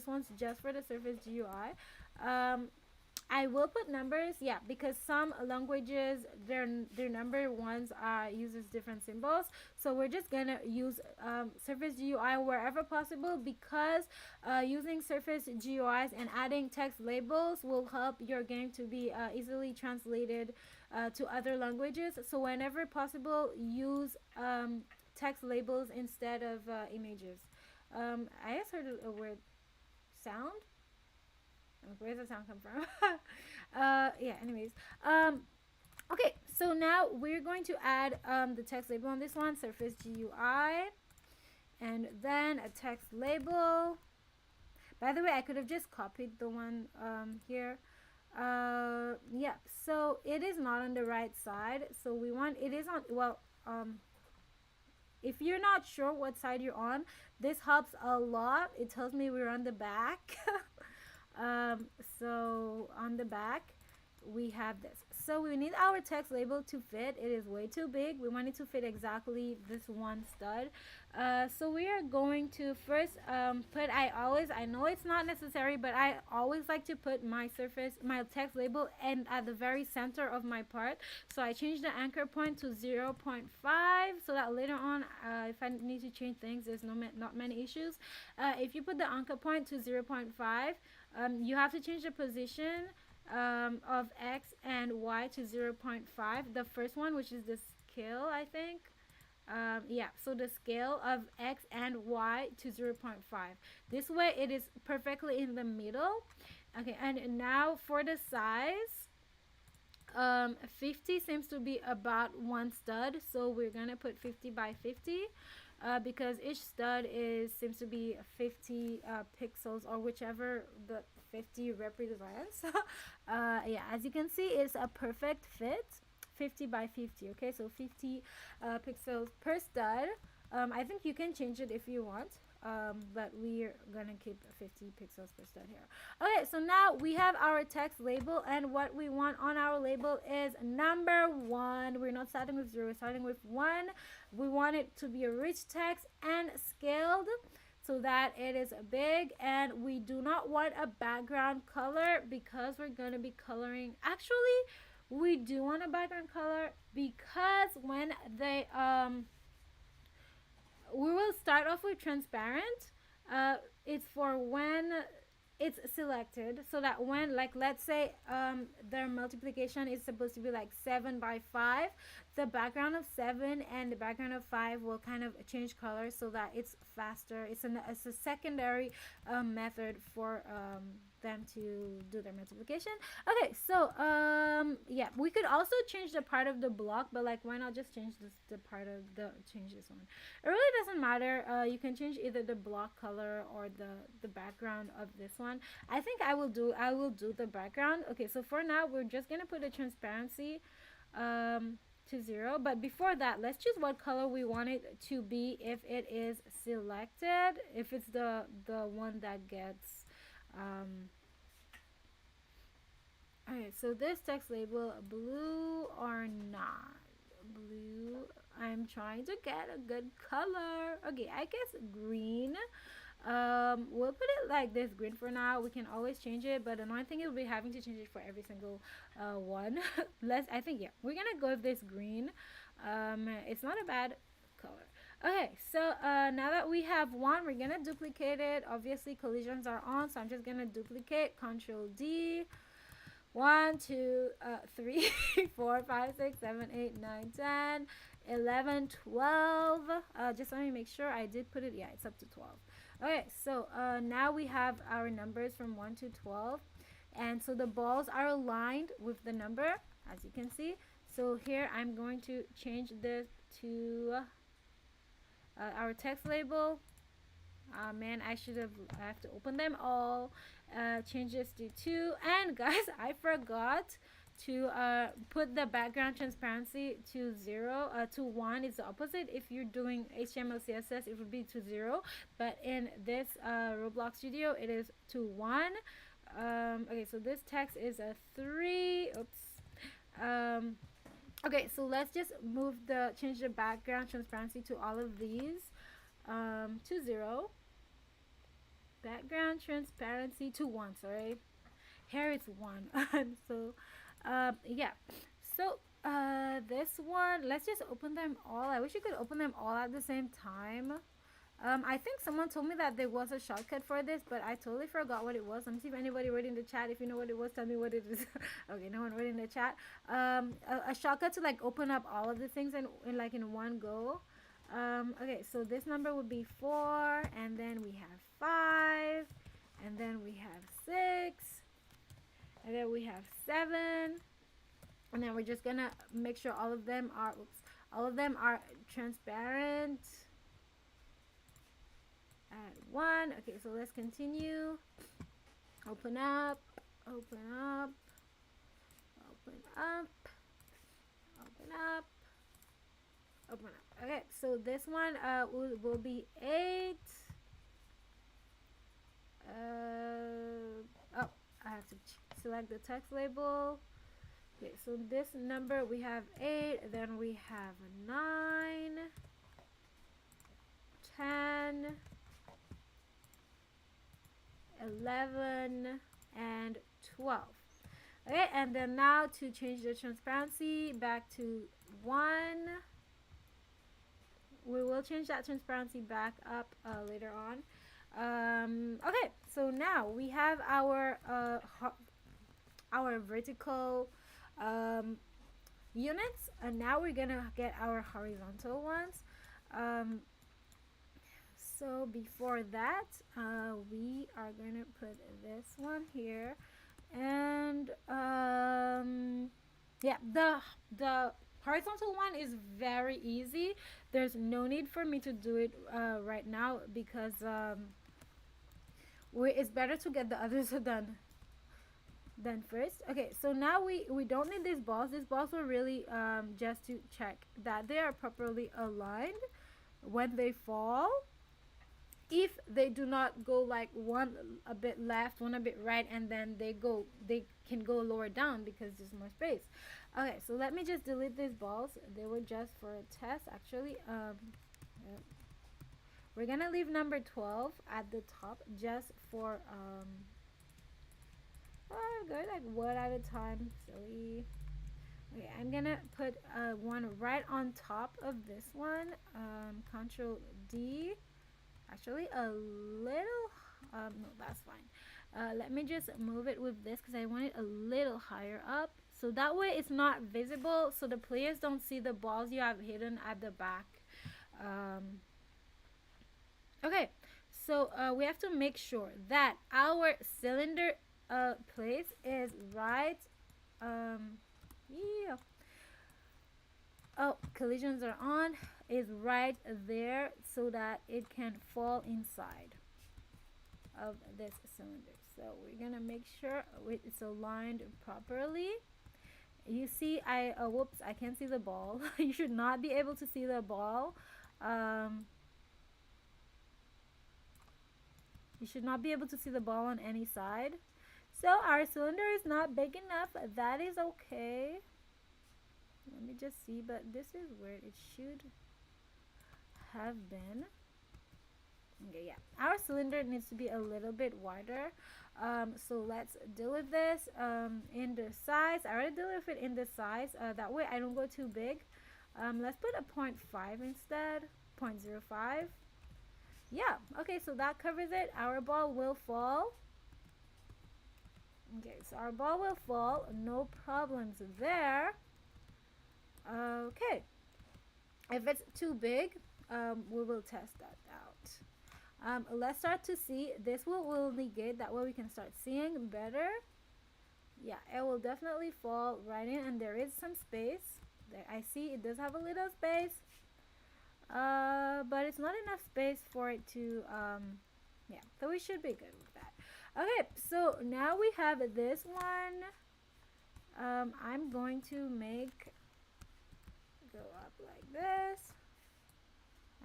one's just for the Surface GUI. I will put numbers, yeah, because some languages their number ones uses different symbols. So we're just gonna use Surface GUI wherever possible, because using Surface GUIs and adding text labels will help your game to be easily translated to other languages. So whenever possible, use text labels instead of images. I just heard a weird sound. Where does the sound come from? Yeah, anyways. Okay, so now we're going to add the text label on this one, Surface GUI, and then a text label. By the way, I could have just copied the one here. Yeah, so it is not on the right side. So we want, it is on, well, if you're not sure what side you're on, this helps a lot. It tells me we're on the back. So on the back we have this. So we need our text label to fit. It is way too big. We want it to fit exactly this one stud. So we are going to first put, I know it's not necessary, but I always like to put my text label and at the very center of my part. So I changed the anchor point to 0.5 so that later on, if I need to change things, there's not many issues. If you put the anchor point to 0.5, you have to change the position of x and y to 0.5. The first one, which is the scale, I think. Yeah, so the scale of x and y to 0.5. This way it is perfectly in the middle. Okay, and now for the size, 50 seems to be about one stud, so we're gonna put 50 by 50. Because each stud seems to be 50 pixels, or whichever the 50 represents. Yeah, as you can see, it's a perfect fit, 50 by 50. Okay, so 50 pixels per stud. I think you can change it if you want, but we're gonna keep 50 pixels per stud here. Okay, so now we have our text label, and what we want on our label is number 1. We're not starting with 0, we're starting with 1. We want it to be a rich text and scaled so that it is big, and we do not want a background color because we're going to be coloring. Actually, we do want a background color because when they we will start off with transparent. It's for when it's selected, so that when, like, let's say their multiplication is supposed to be like 7 by 5, the background of 7 and the background of 5 will kind of change color so that it's faster. It's a secondary method for them to do their multiplication. Okay, so yeah, we could also change the part of the block, but like, why not just change change this one? It really doesn't matter. You can change either the block color or the background of this one. I think I will do the background. Okay, so for now we're just gonna put a transparency to 0, but before that, let's choose what color we want it to be if it is selected, if it's the one that gets okay, so this text label, blue or not blue, I'm trying to get a good color. Okay, I guess green. We'll put it like this, green, for now. We can always change it, but the only thing is we'll be having to change it for every single one. I think, yeah, we're gonna go with this green. It's not a bad color. Okay, so now that we have one, we're gonna duplicate it. Obviously collisions are on, so I'm just gonna duplicate, Control D. 1, 2, 3, 4, 5, 6, 7, 8, 9, 10, 11, 12. Just let me make sure I did put it. Yeah, it's up to 12. Okay, so now we have our numbers from 1 to 12, and so the balls are aligned with the number, as you can see. So here I'm going to change this to our text label. Man, I have to open them all. Change this to 2, and guys, I forgot to put the background transparency to 0. To 1 is the opposite. If you're doing HTML CSS, it would be to 0, but in this Roblox Studio, it is to 1. Okay, so this text is a 3. Oops. Okay, so let's just change the background transparency to all of these, to 0. Background transparency to 1, sorry. Here it's 1. So, yeah. So, this one, let's just open them all. I wish you could open them all at the same time. I think someone told me that there was a shortcut for this, but I totally forgot what it was. Let me see if anybody wrote in the chat. If you know what it was, tell me what it is. Okay, no one wrote in the chat. A shortcut to like open up all of the things in one go. Okay, so this number would be 4, and then we have 5, and then we have 6, and then we have 7, and then we're just gonna make sure all of them are transparent at 1. Okay, so let's continue. Open up, open up, open up, open up, open up. Okay, so this one will be 8. Oh, I have to select the text label. Okay, so this number we have 8, then we have 9, 10, 11, and 12. Okay, and then now to change the transparency back to 1, we will change that transparency back up later on. Okay, so now we have our vertical units, and now we're gonna get our horizontal ones. So before that, we are gonna put this one here, and yeah, the horizontal one is very easy. There's no need for me to do it right now, because it's better to get the others done first. Okay, so now we don't need these balls. These balls were really just to check that they are properly aligned when they fall. If they do not go like one a bit left, one a bit right, and then they can go lower down because there's more space. Okay, so let me just delete these balls. They were just for a test, actually. We're gonna leave number 12 at the top just for go like one at a time, silly. Okay, I'm gonna put one right on top of this one. Control D. Actually, a little, no, that's fine. Let me just move it with this because I want it a little higher up, so that way it's not visible, so the players don't see the balls you have hidden at the back. Okay, so we have to make sure that our cylinder place is right. Yeah. Oh, collisions are on, is right there so that it can fall inside of this cylinder. So we're gonna make sure it's aligned properly. You see, whoops, I can't see the ball. You should not be able to see the ball. You should not be able to see the ball on any side. So our cylinder is not big enough. That is okay. Let me just see, but this is where it should have been. Okay, yeah, our cylinder needs to be a little bit wider. So let's deal with this in the size. I already deal with it in the size. That way I don't go too big. Let's put a 0.5 instead. 0.05. Yeah, okay, so that covers it. Our ball will fall. Okay, so our ball will fall. No problems there. Okay, if it's too big, we will test that out. Let's start to see. This will negate, that way we can start seeing better. Yeah, it will definitely fall right in, and there is some space there. I see it does have a little space, but it's not enough space for it to yeah, so we should be good with that. Okay, so now we have this one. I'm going to go up like this.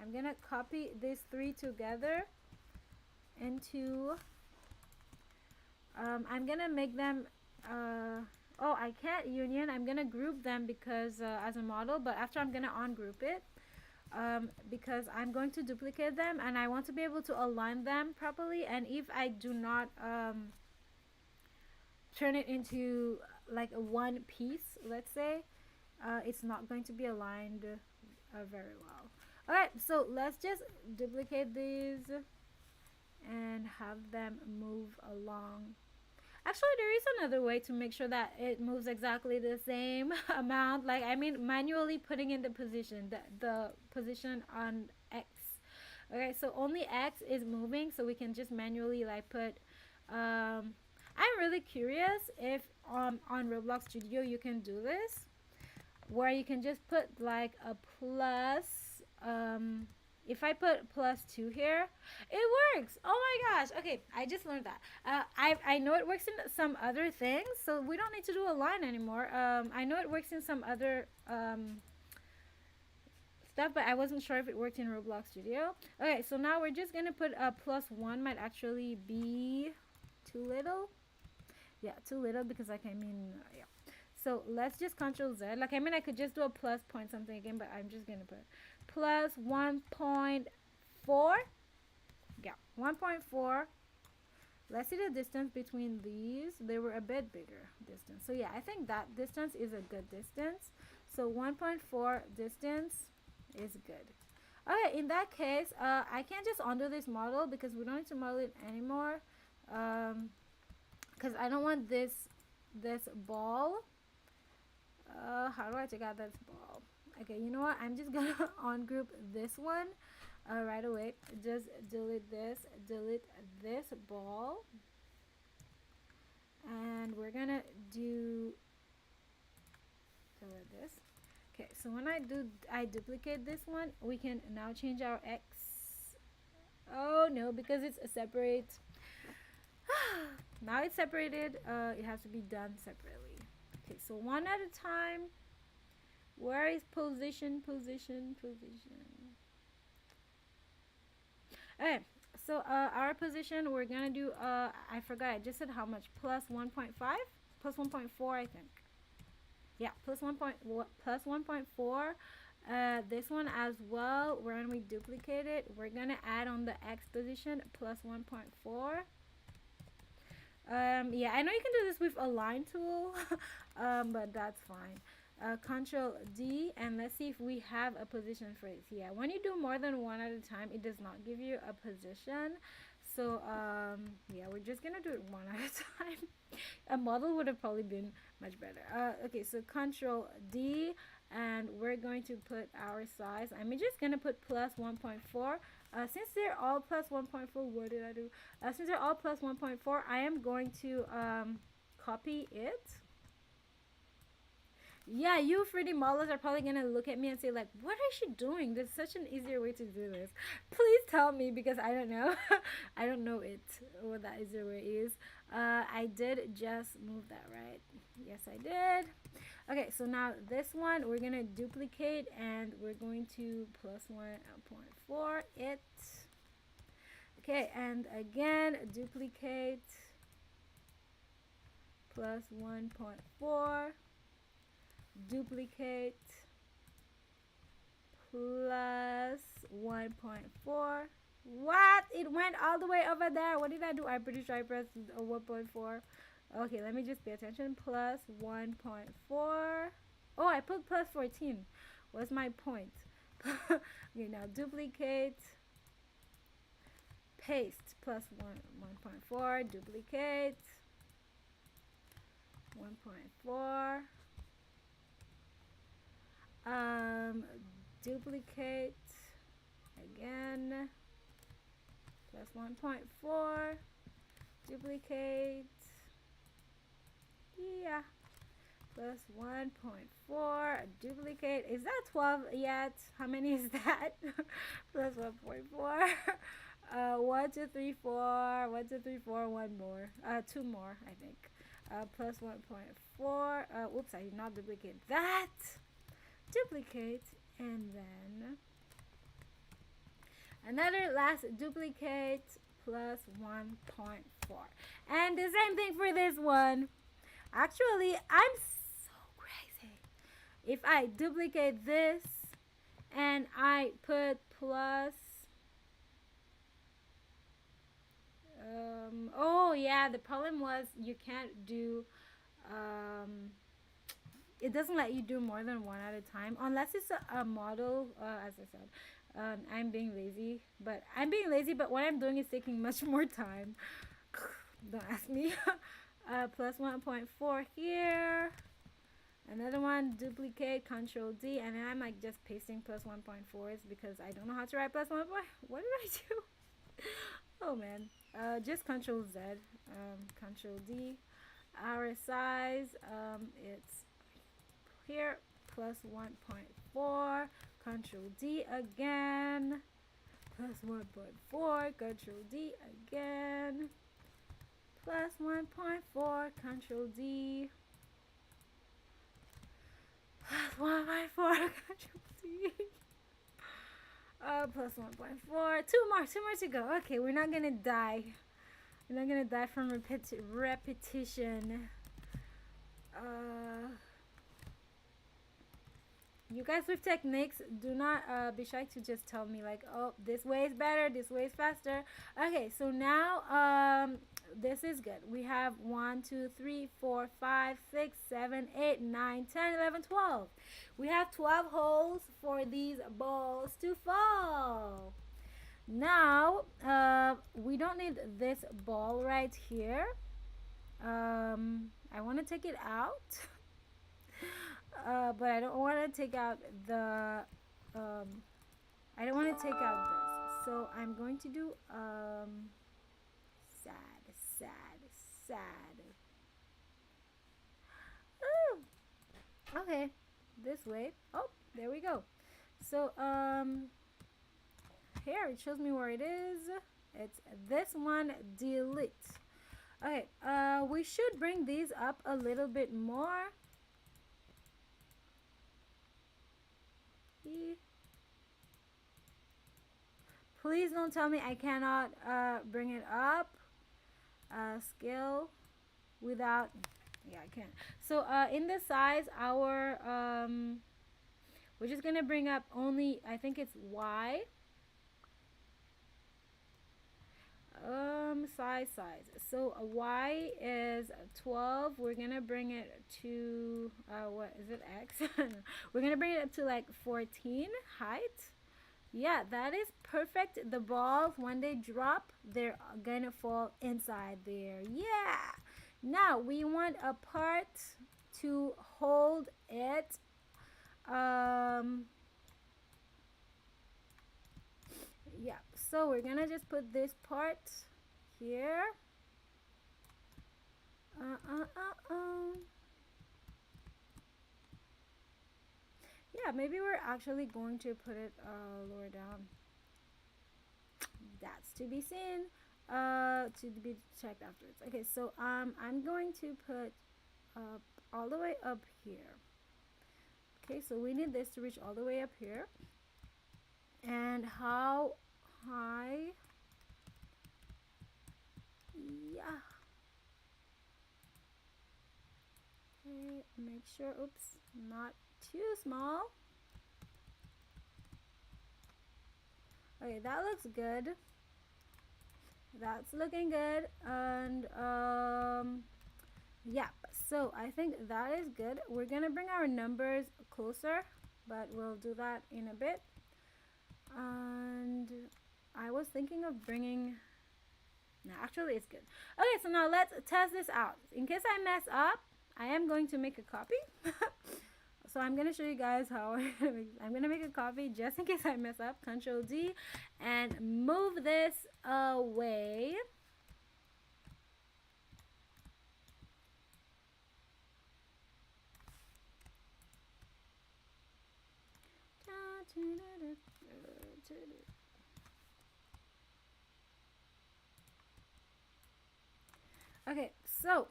I'm gonna copy these 3 together into I'm gonna make them Oh, I can't union. I'm gonna group them because as a model, but after I'm gonna ungroup it because I'm going to duplicate them and I want to be able to align them properly. And if I do not turn it into like a one piece, let's say, it's not going to be aligned very well. Alright, so let's just duplicate these and have them move along. Actually, there is another way to make sure that it moves exactly the same amount. Like, I mean, manually putting in the position on X. Okay, so only X is moving, so we can just manually like put. I'm really curious if on Roblox Studio you can do this, where you can just put like a plus. If I put +2 here, it works. Oh my gosh. Okay, I just learned that. I know it works in some other things, so we don't need to do a line anymore. I know it works in some other stuff, but I wasn't sure if it worked in Roblox Studio. Okay, so now we're just gonna put a +1 might actually be too little. Yeah, too little because like I mean yeah. So let's just Control Z. Like I mean I could just do a plus point something again, but I'm just gonna put plus 1.4. Yeah, 1.4. Let's see the distance between these. They were a bit bigger distance. So yeah, I think that distance is a good distance. So 1.4 distance is good. Okay, in that case, I can't just undo this model because we don't need to model it anymore. Because I don't want this ball. How do I take out this ball? Okay, you know what? I'm just gonna ungroup this one right away. Just delete this ball, and we're gonna delete this. Okay, so when I duplicate this one, we can now change our X. Oh no, because it's separate. Now it's separated. It has to be done separately. Okay, so one at a time. Where is position? Okay, so our position, we're gonna do I forgot, I just said how much, plus 1.5, plus 1.4 I think. Yeah, plus 1.4. This one as well, when we duplicate it, we're gonna add on the X position plus 1.4. Yeah, I know you can do this with a line tool, but that's fine. Control D, and let's see if we have a position for it. Yeah, when you do more than one at a time, it does not give you a position. So yeah, we're just gonna do it one at a time. A model would have probably been much better. Okay, so Control D, and we're going to put our size. I'm just gonna put plus 1.4. Since they're all plus 1.4, what did I do? Since they're all plus 1.4, I am going to copy it. Yeah, you 3D modelers are probably gonna look at me and say like, what is she doing? There's such an easier way to do this. Please tell me because I don't know. I don't know what that easier way is. I did just move that, right? Yes, I did. Okay, so now this one we're gonna duplicate and we're going to plus 1.4 it. Okay, and again duplicate plus 1.4. Duplicate plus 1.4. What? It went all the way over there. What did I do? I'm pretty sure I pressed 1.4. Okay, let me just pay attention. Plus 1.4. Oh, I put plus 14. What's my point? Okay, now duplicate. Paste plus 1.4. Duplicate. 1.4. Duplicate again plus 1.4. Duplicate, yeah, plus 1.4. Duplicate. Is that 12 yet? How many is that? Plus 1.4. 1 2 3 4. 1 2 3 4. One more, two more I think. Plus 1.4. Whoops, I did not duplicate that. Duplicate, and then another last duplicate plus 1.4. And the same thing for this one. Actually, I'm so crazy. If I duplicate this and I put plus, oh yeah, the problem was you can't do, it doesn't let you do more than one at a time unless it's a model, as I said. I'm being lazy, but what I'm doing is taking much more time. Don't ask me. Plus 1.4 here. Another one, duplicate, control D, and then I'm like just pasting plus 1.4s because I don't know how to write plus 1. What did I do? Oh man. Just control Z, control D. Our size, it's here, plus 1.4, control D again, plus 1.4, control D again, plus 1.4, control D, plus 1.4, control D, plus 1.4, two more to go. Okay, we're not gonna die. We're not gonna die from repetition. You guys with techniques, do not be shy to just tell me like, oh, this way is better, this way is faster. Okay, so now this is good. We have 1 2 3 4 5 6 7 8 9 10 11 12. We have 12 holes for these balls to fall. Now we don't need this ball right here. I want to take it out. But I don't want to take out the I don't want to take out this, so I'm going to do sad, sad, sad. Ooh. Okay, this way. Oh, there we go. So here it shows me where it is. It's this one, delete. Okay, we should bring these up a little bit more. Please don't tell me I cannot bring it up. Scale without, yeah, I can. So in the size, our we're just gonna bring up only, I think it's Y. Size. So Y is 12. We're gonna bring it to what is it, X? We're gonna bring it up to like 14 height. Yeah, that is perfect. The balls, when they drop, they're gonna fall inside there. Yeah. Now we want a part to hold it. Yeah, so we're gonna just put this part here. Yeah, maybe we're actually going to put it lower down. That's to be seen. To be checked afterwards. Okay, so I'm going to put all the way up here. Okay, so we need this to reach all the way up here. And how high? Yeah. Okay, make sure, oops, not too small. Okay, that looks good. That's looking good. And yeah, so I think that is good. We're gonna bring our numbers closer, but we'll do that in a bit. And I was thinking of bringing, no, actually it's good. Okay, so now let's test this out. In case I mess up, I am going to make a copy. So I'm going to show you guys how I'm going to make a copy just in case I mess up. Control D and move this away. Okay, so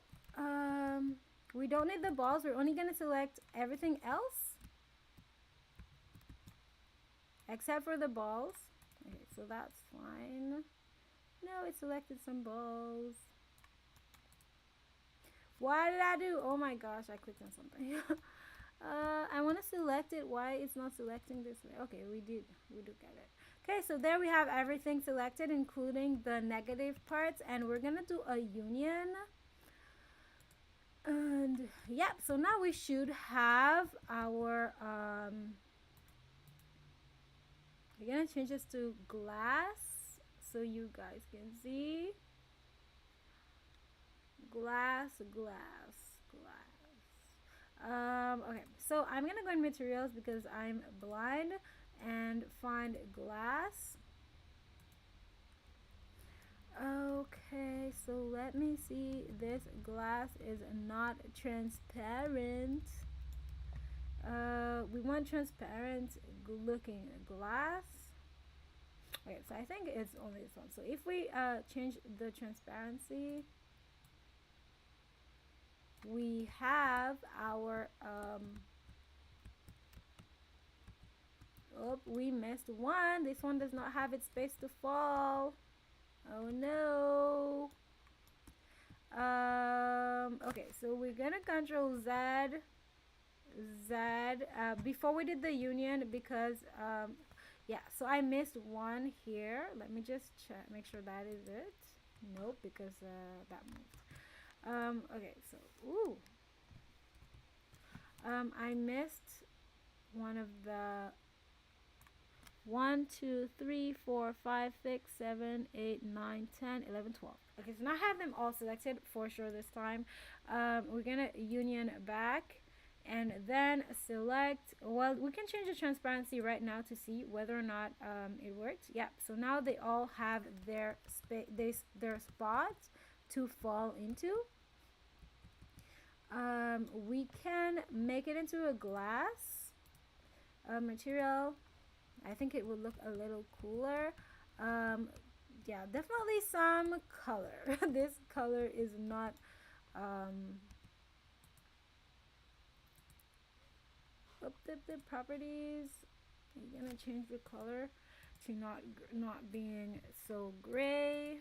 we don't need the balls. We're only going to select everything else except for the balls. Okay, so that's fine. No, it selected some balls. What did I do? Oh my gosh, I clicked on something. I want to select it. Why it's not selecting this way? Okay, we do get it. Okay, so there we have everything selected, including the negative parts, and we're gonna do a union. And yep, so now we should have our we're gonna change this to glass so you guys can see. Glass. Okay, so I'm gonna go in materials because I'm blind and find glass. Okay, so let me see. This glass is not transparent. We want transparent looking glass. Okay, so I think it's only this one. So if we change the transparency, we have our oh, we missed one. This one does not have its space to fall. Oh no. Okay, so we're gonna control Z before we did the union because yeah, so I missed one here. Let me just check, make sure that is it. Nope, because that moved. Okay, so ooh, I missed one of the 1, 2, 3, 4, 5, 6, 7, 8, 9, 10, 11, 12. Okay, so now I have them all selected for sure this time. We're gonna union back and then select, well, we can change the transparency right now to see whether or not it worked. Yeah, so now they all have their their spots to fall into. We can make it into a glass material. I think it would look a little cooler. Yeah, definitely some color. This color is not up the properties. I'm gonna change the color to not being so gray.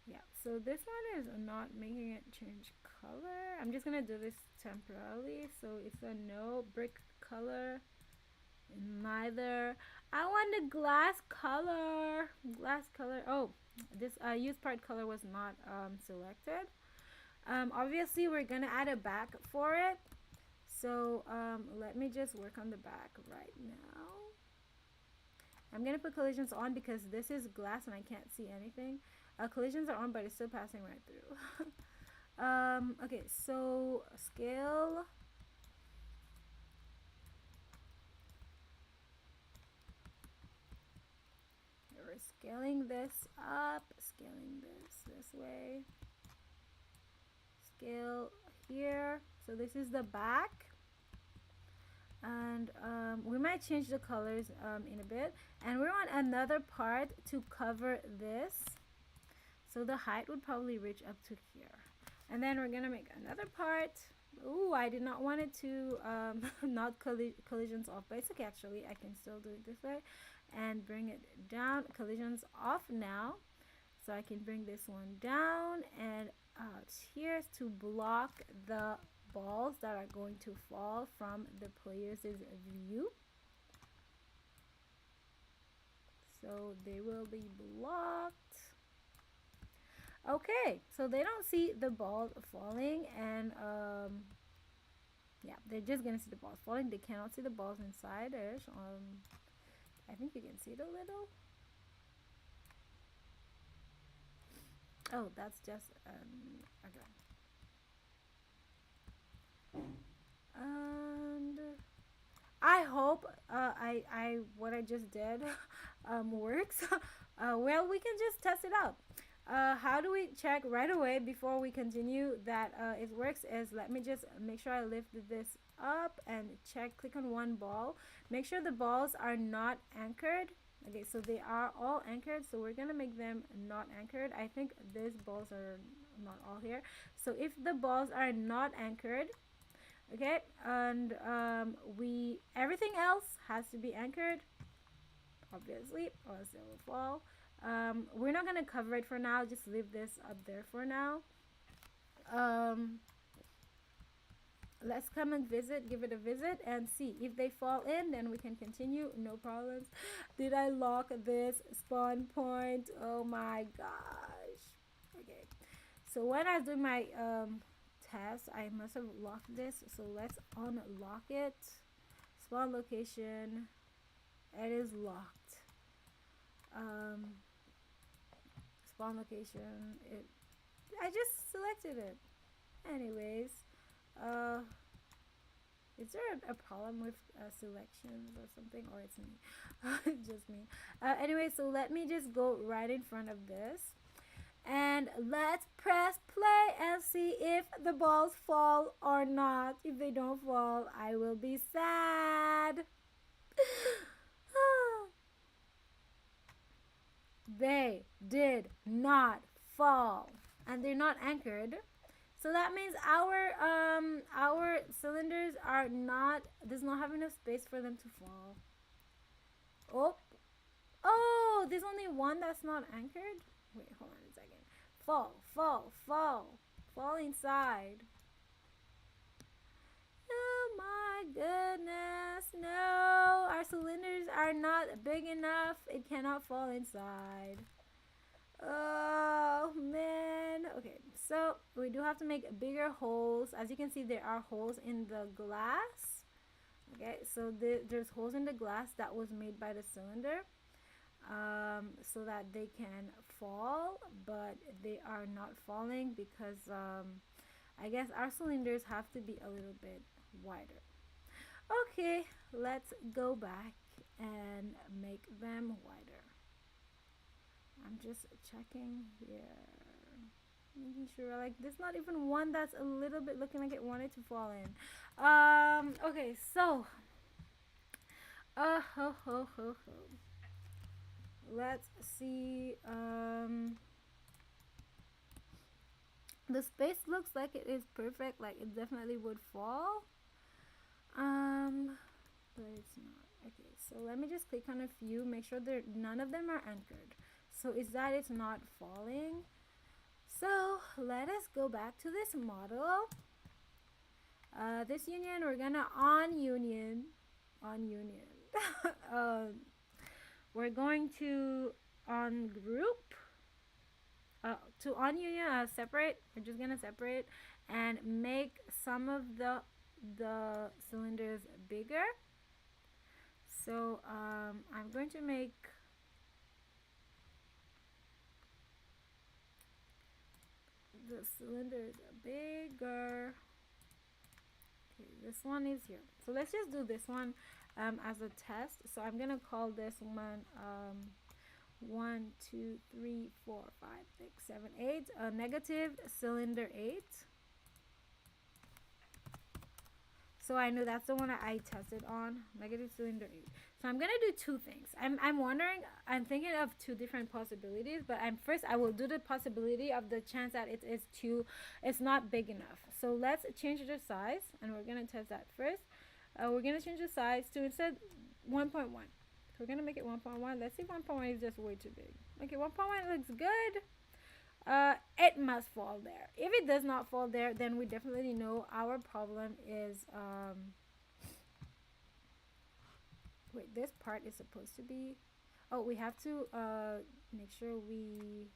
Yeah, so this one is not making it change color. I'm just gonna do this temporarily. So it's a no brick color. Neither. I want the glass color. Glass color. Oh, this use part color was not selected. Obviously we're gonna add a back for it. So let me just work on the back right now. I'm gonna put collisions on because this is glass and I can't see anything. Collisions are on, but it's still passing right through. Okay, so scale. We're scaling this up, scaling this way. Scale here. So this is the back. And we might change the colors in a bit. And we want another part to cover this. So the height would probably reach up to here. And then we're gonna make another part. Ooh, I did not want it to not collisions off, but it's okay actually. I can still do it this way and bring it down. Collisions off now. So I can bring this one down and out here to block the balls that are going to fall from the player's view. So they will be blocked. Okay, so they don't see the balls falling, and yeah, they're just gonna see the balls falling. They cannot see the balls inside it. I think you can see it a little. Oh, that's just okay. And I hope what I just did works. Well, we can just test it out. How do we check right away before we continue that it works is, let me just make sure I lift this up and check, click on one ball. Make sure the balls are not anchored. Okay, so they are all anchored, so we're gonna make them not anchored. I think these balls are not all here. So if the balls are not anchored, okay, and everything else has to be anchored, obviously, or else it will fall. We're not gonna cover it for now. Just leave this up there for now. Um, let's come and visit, give it a visit, and see if they fall in. Then we can continue. No problems. Did I lock this spawn point? Oh my gosh. Okay. So when I was doing my test, I must have locked this. So let's unlock it. Spawn location. It is locked. Spawn location. I just selected it. Anyways, is there a problem with selections or something, or it's me? Just me. Anyway, so let me just go right in front of this, and let's press play and see if the balls fall or not. If they don't fall, I will be sad. They did not fall, and they're not anchored. So that means our cylinders are not, does not have enough space for them to fall. Oh, there's only one that's not anchored. Wait, hold on a second. Fall inside. Oh my goodness, no, our cylinders are not big enough. It cannot fall inside. Oh man. Okay, so we do have to make bigger holes. As you can see, there are holes in the glass. Okay, so there's holes in the glass that was made by the cylinder, so that they can fall, but they are not falling because I guess our cylinders have to be a little bit wider. Okay, let's go back and make them wider. I'm just checking here, making sure, like, there's not even one that's a little bit looking like it wanted to fall in. Okay, so let's see. The space looks like it is perfect, like it definitely would fall, but it's not. Okay, so let me just click on a few, make sure none of them are anchored. So is that it's not falling. So let us go back to this model. This union, we're gonna on union. We're going to on group, to on union, separate. We're just gonna separate and make some of the cylinders bigger. So I'm going to make the cylinders bigger. Okay, this one is here. So let's just do this one as a test. So I'm gonna call this one 1, 2, 3, 4, 5, 6, 7, 8. Negative cylinder 8. So I know that's the one that I tested on, negative cylinder 8. So I'm gonna do two things. I'm wondering, I'm thinking of two different possibilities, but first I will do the possibility of the chance that it's not big enough. So let's change the size, and we're gonna test that first. We're gonna change the size to, instead, 1.1. So we're gonna make it 1.1. Let's see if 1.1 is just way too big. Okay, 1.1 looks good. It must fall there. If it does not fall there, then we definitely know our problem is wait, this part is supposed to be, oh, we have to make sure we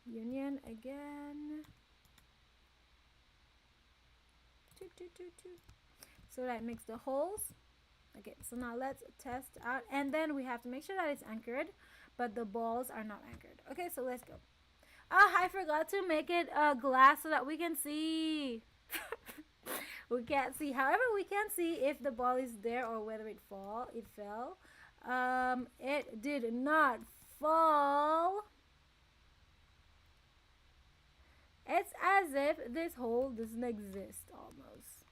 union again. So that makes the holes. Okay, so now let's test out, and then we have to make sure that it's anchored, but the balls are not anchored. Okay, so let's go. I forgot to make it glass so that we can see. We can't see. However, we can see if the ball is there or whether it fell. It did not fall. It's as if this hole doesn't exist almost.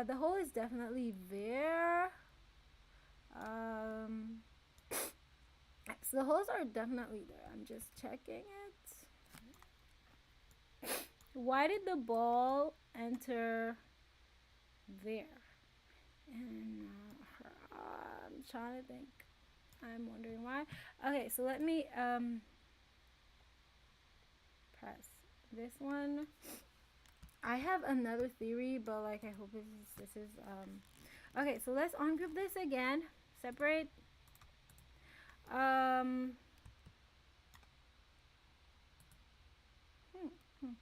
The hole is definitely there. So the holes are definitely there. I'm just checking it. Why did the ball enter there? And I'm trying to think. I'm wondering why. Okay, so let me press this one. I have another theory, but like I hope this is okay, so let's ungroup this again. Separate. Um hmm, hmm.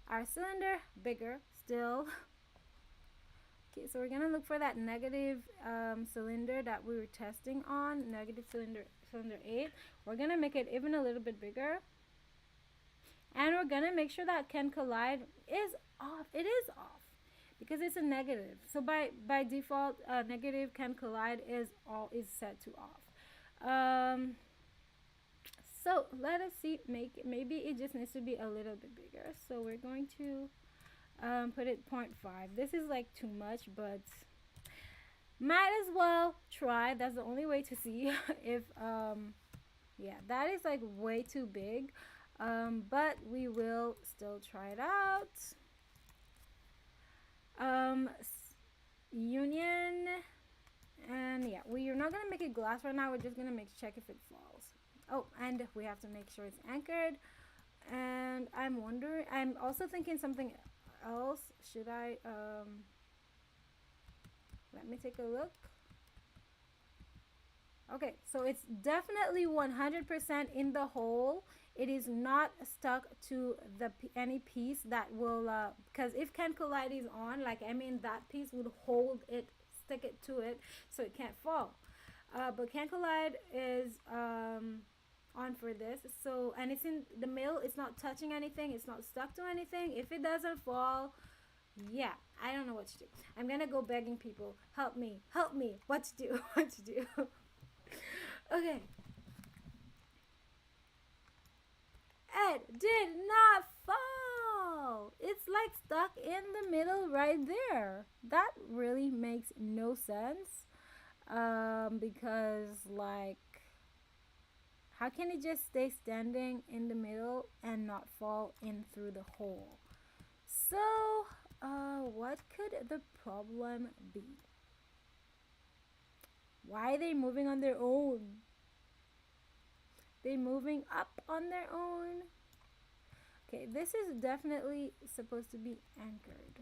Our cylinder bigger still. Okay, so we're gonna look for that negative cylinder that we were testing on, negative cylinder 8. We're gonna make it even a little bit bigger, and we're gonna make sure that can collide is off. It is off because it's a negative. So by default, negative can collide is set to off. So let us see. Maybe it just needs to be a little bit bigger. So we're going to put it 0.5. This is like too much, but might as well try. That's the only way to see if yeah, that is like way too big, but we will still try it out. Union, and yeah, we are not gonna make it glass right now. We're just gonna check if it falls. Oh, and we have to make sure it's anchored. And I'm wondering, I'm also thinking something else. Should I let me take a look. Okay, so it's definitely 100% in the hole. It is not stuck to any piece that will because if can collide is on, like I mean that piece would hold it, stick it to it, so it can't fall. But can collide is on for this. So, and it's in the middle. It's not touching anything. It's not stuck to anything. If it doesn't fall, yeah, I don't know what to do. I'm gonna go begging people, help me, what to do, what to do. Okay. It did not fall. It's like stuck in the middle right there. That really makes no sense. Because like, how can it just stay standing in the middle and not fall in through the hole? So, what could the problem be? Why are they moving on their own? They're moving up on their own. Okay, this is definitely supposed to be anchored.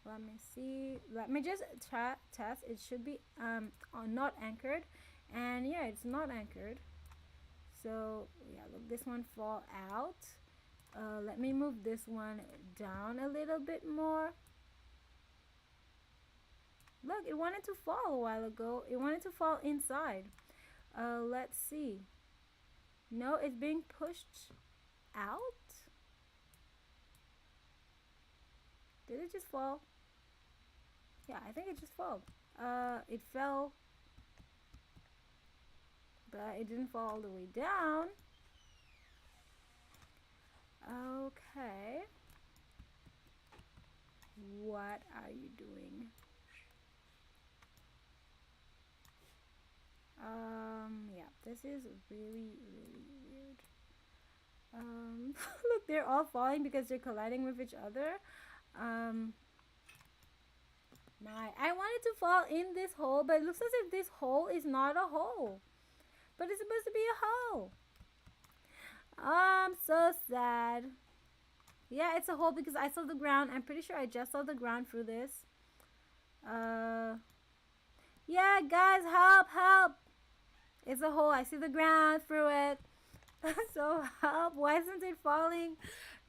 Let me see. Let me just test. It should be not anchored. And yeah, it's not anchored. So yeah, look, this one fall out. Let me move this one down a little bit more. Look, it wanted to fall a while ago. It wanted to fall inside. Let's see. No, it's being pushed out. Did it just fall? Yeah, I think it just fell. It fell, but it didn't fall all the way down. Okay. What are you doing? Yeah, this is really weird. Look, they're all falling because they're colliding with each other. I wanted to fall in this hole, but it looks as if this hole is not a hole, but it's supposed to be a hole. I'm so sad. Yeah, it's a hole because I saw the ground. I'm pretty sure I just saw the ground through this. Yeah, guys, help. It's a hole. I see the ground through it. So help. Why isn't it falling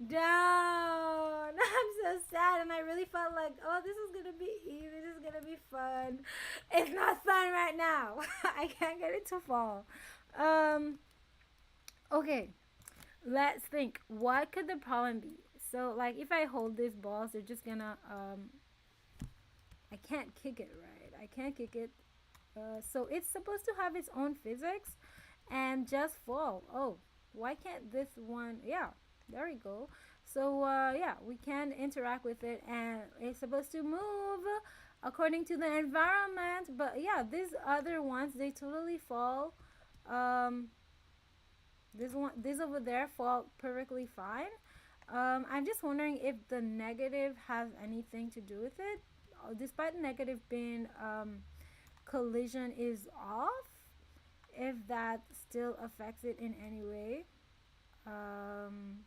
down? I'm so sad, and I really felt like, oh, this is gonna be easy. This is gonna be fun. It's not fun right now. I can't get it to fall. Okay, let's think. What could the problem be? So like if I hold these balls, they're just gonna I can't kick it right. I can't kick it. So it's supposed to have its own physics and just fall. Oh, why can't this one? Yeah, there we go. So yeah, we can interact with it, and it's supposed to move according to the environment. But yeah, these other ones, they totally fall. This over there fall perfectly fine. I'm just wondering if the negative has anything to do with it. Despite negative being collision is off, if that still affects it in any way. Um,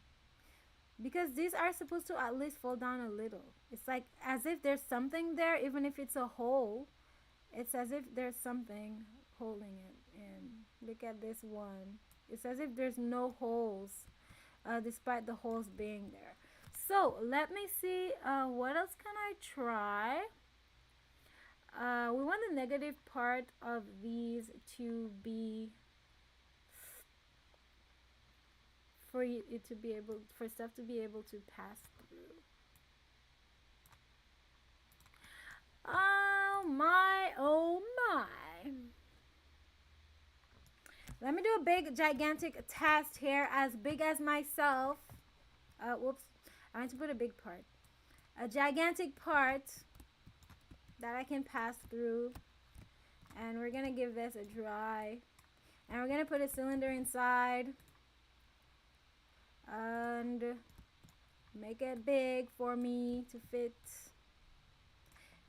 because these are supposed to at least fall down a little. It's like as if there's something there, even if it's a hole. It's as if there's something holding it in. Look at this one. It's as if there's no holes, despite the holes being there. So let me see, what else can I try? We want the negative part of these to be for it to be able, for stuff to be able to pass through. Oh my, oh my. Let me do a big gigantic test here, as big as myself. Whoops, I want to put a big part, a gigantic part that I can pass through. And we're gonna give this a try, and we're gonna put a cylinder inside and make it big for me to fit.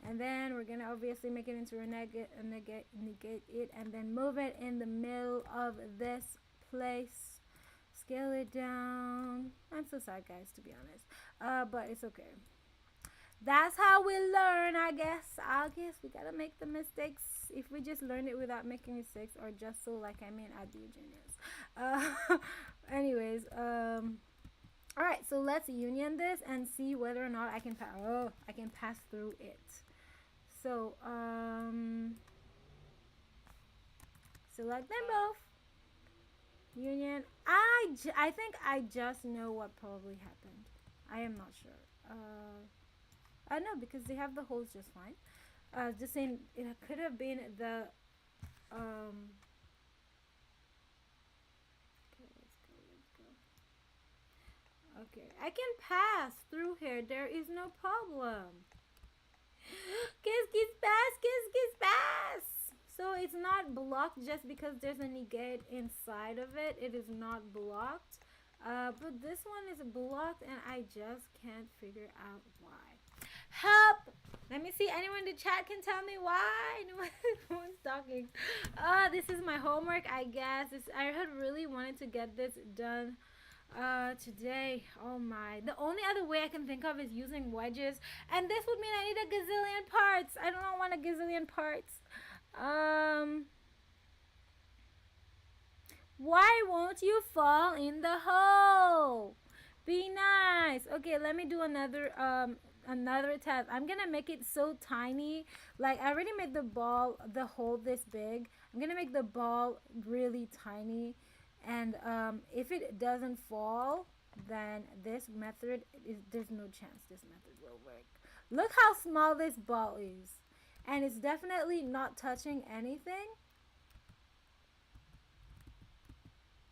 And then we're gonna obviously make it into a negate it, and then move it in the middle of this place. Scale it down. I'm so sad, guys, to be honest, but it's okay. That's how we learn, I guess. We gotta make the mistakes. If we just learned it without making mistakes, or just so, like, I mean, I'd be a genius. Anyways, all right, so let's union this and see whether or not I can I can pass through it. So select them both, union. I think I just know what probably happened. I am not sure. I know, because they have the holes just fine. Just saying, it could have been the okay, let's go. Okay, I can pass through here. There is no problem. Kiss pass. So it's not blocked just because there's a negate inside of it. It is not blocked. But this one is blocked, and I just can't figure out why. Help! Let me see. Anyone in the chat can tell me why? No one's talking. This is my homework, I guess. I had really wanted to get this done today. Oh my. The only other way I can think of is using wedges, and this would mean I need a gazillion parts. I don't want a gazillion parts. Why won't you fall in the hole? Be nice. Okay, let me do another test. I'm gonna make it so tiny. Like, I already made the ball, the hole this big. I'm gonna make the ball really tiny, and if it doesn't fall, then this method there's no chance this method will work. Look how small this ball is, and it's definitely not touching anything.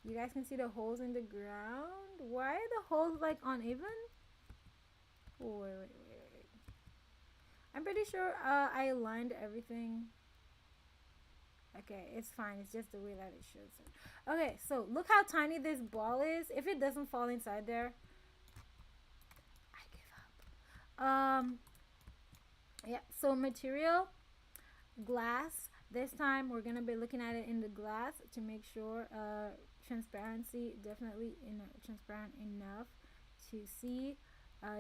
You guys can see the holes in the ground. Why are the holes like uneven? Oh, wait. I'm pretty sure I aligned everything. Okay, it's fine. It's just the way that it shows it. Okay, so look how tiny this ball is. If it doesn't fall inside there, I give up. Yeah, so material, glass. This time we're gonna be looking at it in the glass to make sure transparency, definitely transparent enough to see.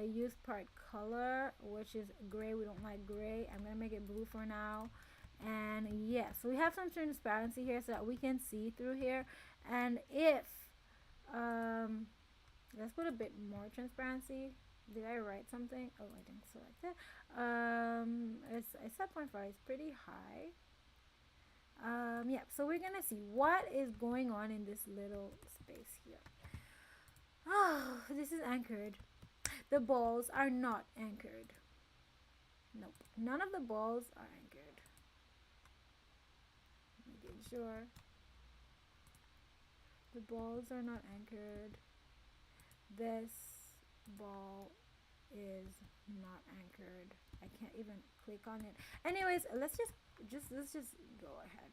Use part color, which is gray. We don't like gray. I'm gonna make it blue for now. And yeah, so we have some transparency here so that we can see through here. And if let's put a bit more transparency. Did I write something? Oh, I didn't select it. It's at 0.5. It's pretty high. Yeah, so we're gonna see what is going on in this little space here. Oh, this is anchored. The balls are not anchored. Nope, none of the balls are anchored. Making sure the balls are not anchored. This ball is not anchored. I can't even click on it. Anyways, let's just go ahead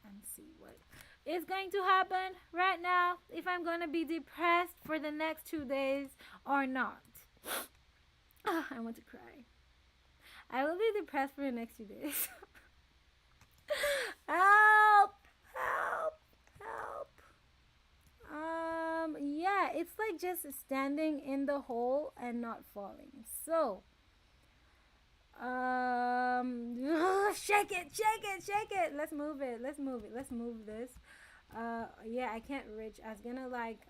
and see what is going to happen right now, if I'm going to be depressed for the next 2 days or not. I want to cry. I will be depressed for the next 2 days. Help! Help! Help! Yeah, it's like just standing in the hole and not falling. So, shake it, shake it, shake it. Let's move it. Let's move it. Let's move this. Yeah, I can't reach. I was gonna like,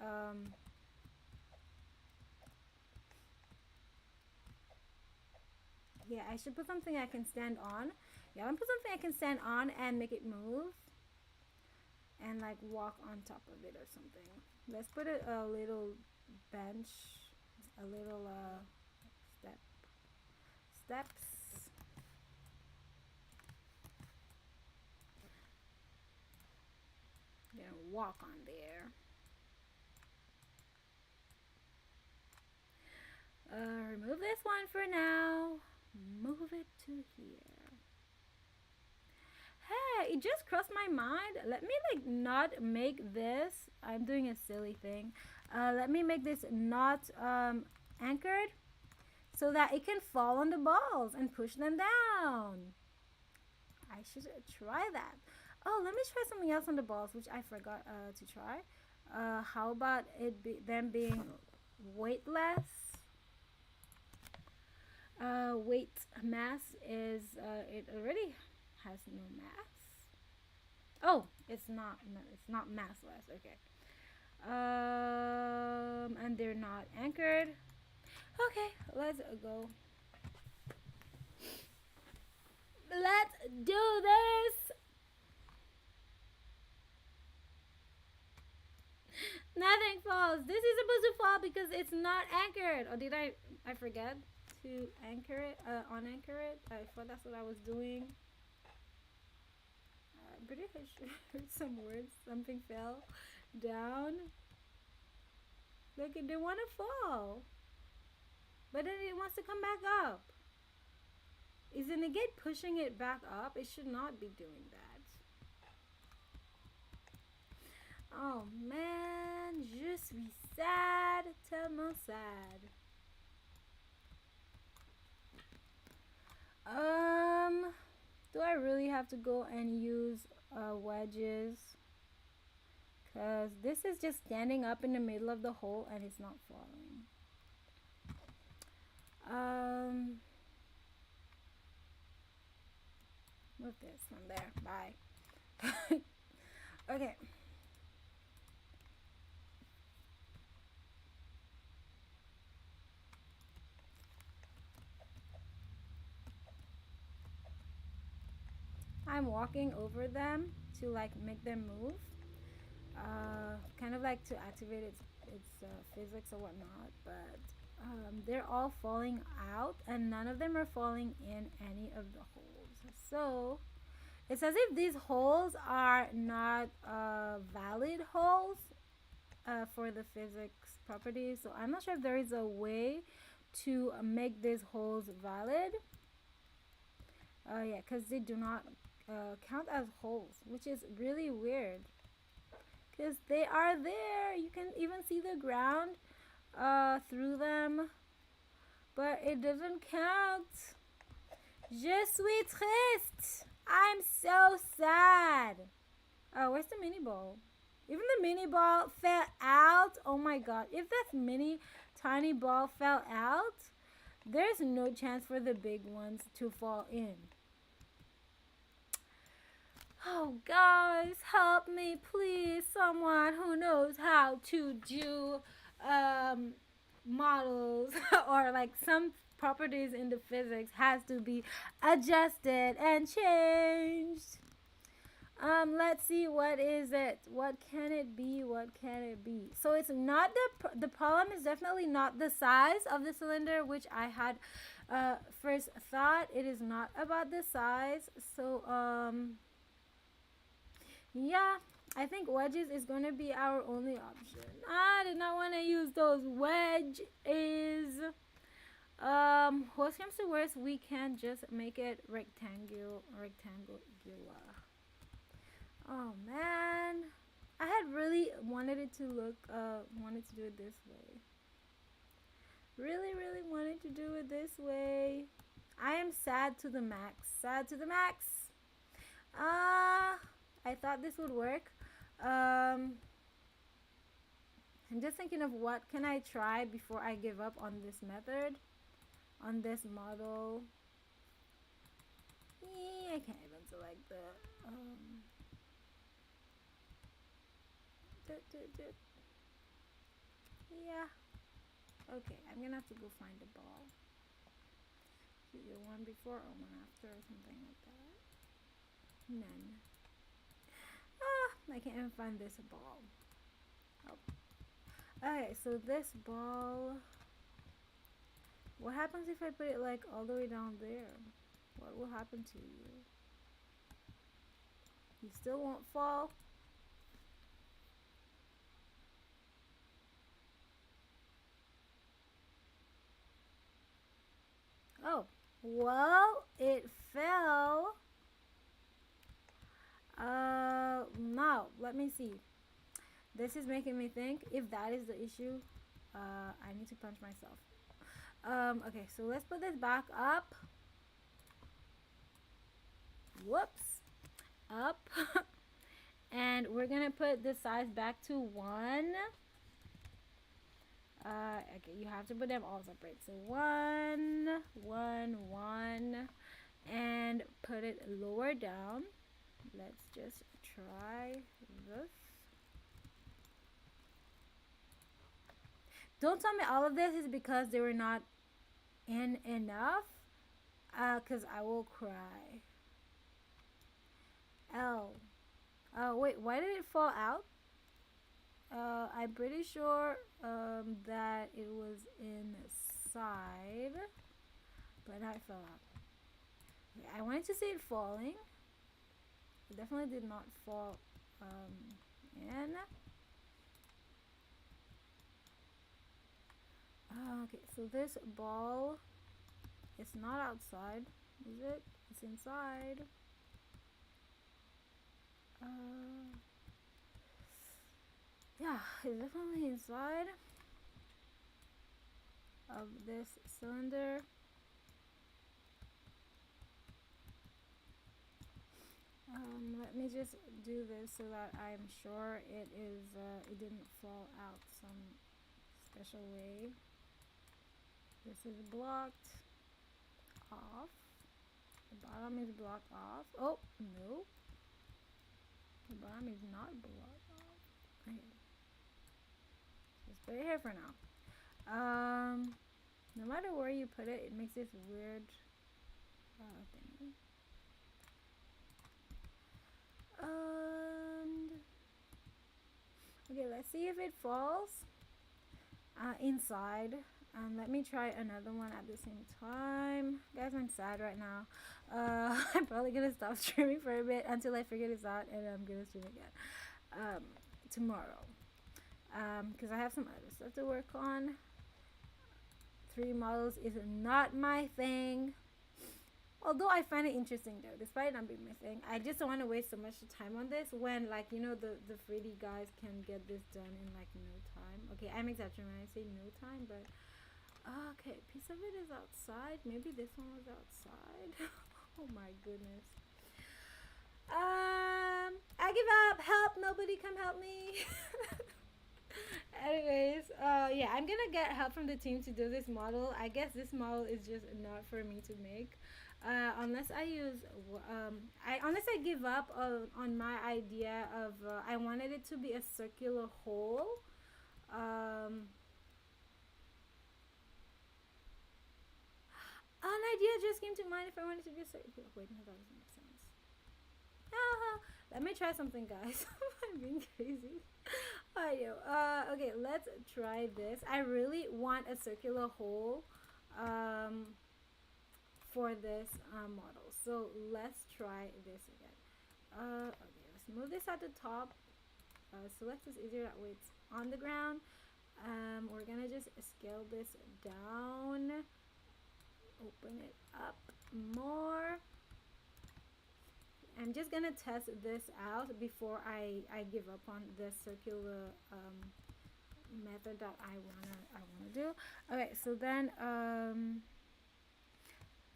yeah, I should put something I can stand on. Yeah, I'm gonna put something I can stand on and make it move and like walk on top of it or something. Let's put a little bench, a little step steps. Gonna walk on there. Remove this one for now. Move it to here. Hey, it just crossed my mind. Let me like not make this. I'm doing a silly thing. Let me make this not anchored so that it can fall on the balls and push them down. I should try that. Oh, let me try something else on the balls, which I forgot to try. How about them being weightless? Weight mass is it already has no mass. Oh, it's not. No, it's not massless. Okay. And they're not anchored. Okay, let's go. Let's do this. Nothing falls. This is supposed to fall because it's not anchored. Or did I forget to anchor it? Unanchor it. I thought that's what I was doing. I'm pretty sure some words. Something fell down. Look, they want to fall, but then it wants to come back up. Isn't it get pushing it back up? It should not be doing that. Oh man, je suis sad, tellement sad. Do I really have to go and use wedges? Because this is just standing up in the middle of the hole and it's not falling. Move this from there. Bye. Okay. I'm walking over them to like make them move. Kind of like to activate its physics or whatnot, but they're all falling out and none of them are falling in any of the holes. So it's as if these holes are not valid holes for the physics properties. So I'm not sure if there is a way to make these holes valid. Yeah, because they do not count as holes, which is really weird. Because they are there. You can even see the ground through them. But it doesn't count. Je suis triste. I'm so sad. Oh, where's the mini ball? Even the mini ball fell out. Oh my god. If that mini tiny ball fell out, there's no chance for the big ones to fall in. Oh, guys, help me, please. Someone who knows how to do models or like some properties in the physics has to be adjusted and changed. Let's see, what is it? What can it be? What can it be? So it's not the problem is definitely not the size of the cylinder, which I had first thought. It is not about the size. So yeah, I think wedges is going to be our only option. I did not want to use those wedges. Worst comes to worst, we can just make it rectangular. Oh man, I had really wanted it to look, wanted to do it this way. Really wanted to do it this way. I am sad to the max. Sad to the max. I thought this would work. Um, I'm just thinking of what can I try before I give up on this method, on this model. I can't even select the yeah. Okay, I'm gonna have to go find the ball. Either one before or one after or something like that. None. I can't even find this ball. Oh. Okay, so this ball. What happens if I put it like all the way down there? What will happen to you? You still won't fall? Oh, well, it fell. Now, let me see. This is making me think if that is the issue, I need to punch myself. Okay, so let's put this back up. Whoops. Up. And we're gonna put the size back to 1. Okay, you have to put them all separate. So 1, 1, 1, and put it lower down. Let's just try this. Don't tell me all of this is because they were not in enough, because I will cry. L. Oh, wait, why did it fall out? I'm pretty sure that it was inside, but now it fell out. Okay, I wanted to see it falling. It definitely did not fall in. Okay, so this ball is not outside, is it? It's inside. Yeah, it's definitely inside of this cylinder. Let me just do this so that I'm sure it didn't fall out some special way. This is blocked off. The bottom is blocked off. Oh, no. The bottom is not blocked off. Okay. Just put it here for now. No matter where you put it, it makes this weird thing. Okay, let's see if it falls inside. Let me try another one at the same time. Guys, I'm sad right now. I'm probably gonna stop streaming for a bit until I figure this out, and I'm gonna stream again tomorrow. Because I have some other stuff to work on. 3 models is not my thing. Although I find it interesting though, despite not being my thing. I just don't want to waste so much time on this when, like, you know, the 3D guys can get this done in like no time. Okay, I'm exaggerating when I say no time, but okay, a piece of it is outside. Maybe this one was outside. Oh my goodness. I give up. Help! Nobody come help me. Anyways, yeah, I'm gonna get help from the team to do this model. I guess this model is just not for me to make, unless I use unless I give up on my idea of I wanted it to be a circular hole. An idea just came to mind. If I wanted to be a circular, wait, no, that doesn't make sense. Let me try something, guys. I'm being crazy. Okay, let's try this. I really want a circular hole for this model. So let's try this again. Okay, let's move this at the top. Select this easier, that way it's on the ground. We're gonna just scale this down. Open it up more. I'm just gonna test this out before I give up on the circular method that I wanna do. Okay, so then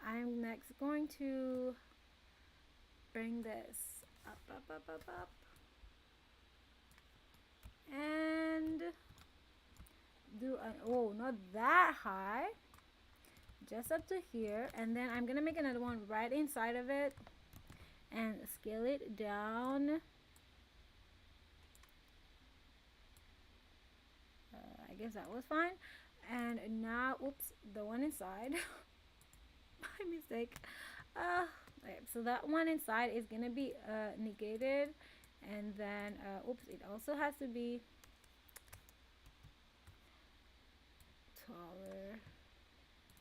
I'm next going to bring this up, up, up, up, up. And do an, oh, not that high. Just up to here. And then I'm going to make another one right inside of it. And scale it down. I guess that was fine. And now, oops, the one inside. My mistake. Okay, so that one inside is gonna be negated, and then oops, it also has to be taller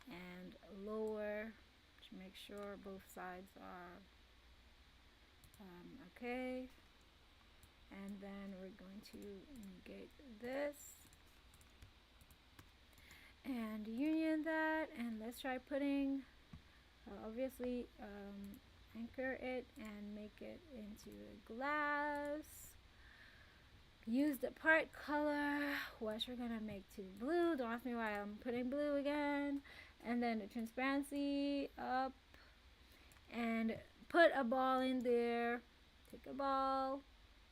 and lower to make sure both sides are okay. And then we're going to negate this and union that, and let's try putting obviously anchor it and make it into a glass. Use the part color, which we're gonna make to blue. Don't ask me why I'm putting blue again. And then the transparency up, and put a ball in there. Take a ball,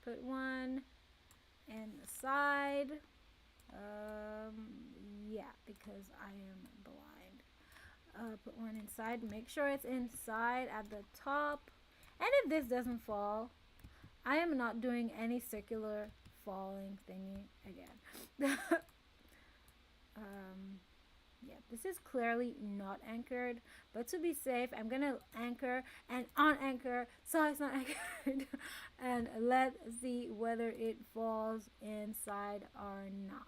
put one in the side. Yeah, because I am blind. Put one inside. Make sure it's inside at the top. And if this doesn't fall, I am not doing any circular falling thingy again. Yeah, this is clearly not anchored, but to be safe, I'm gonna anchor and unanchor so it's not anchored, and let's see whether it falls inside or not.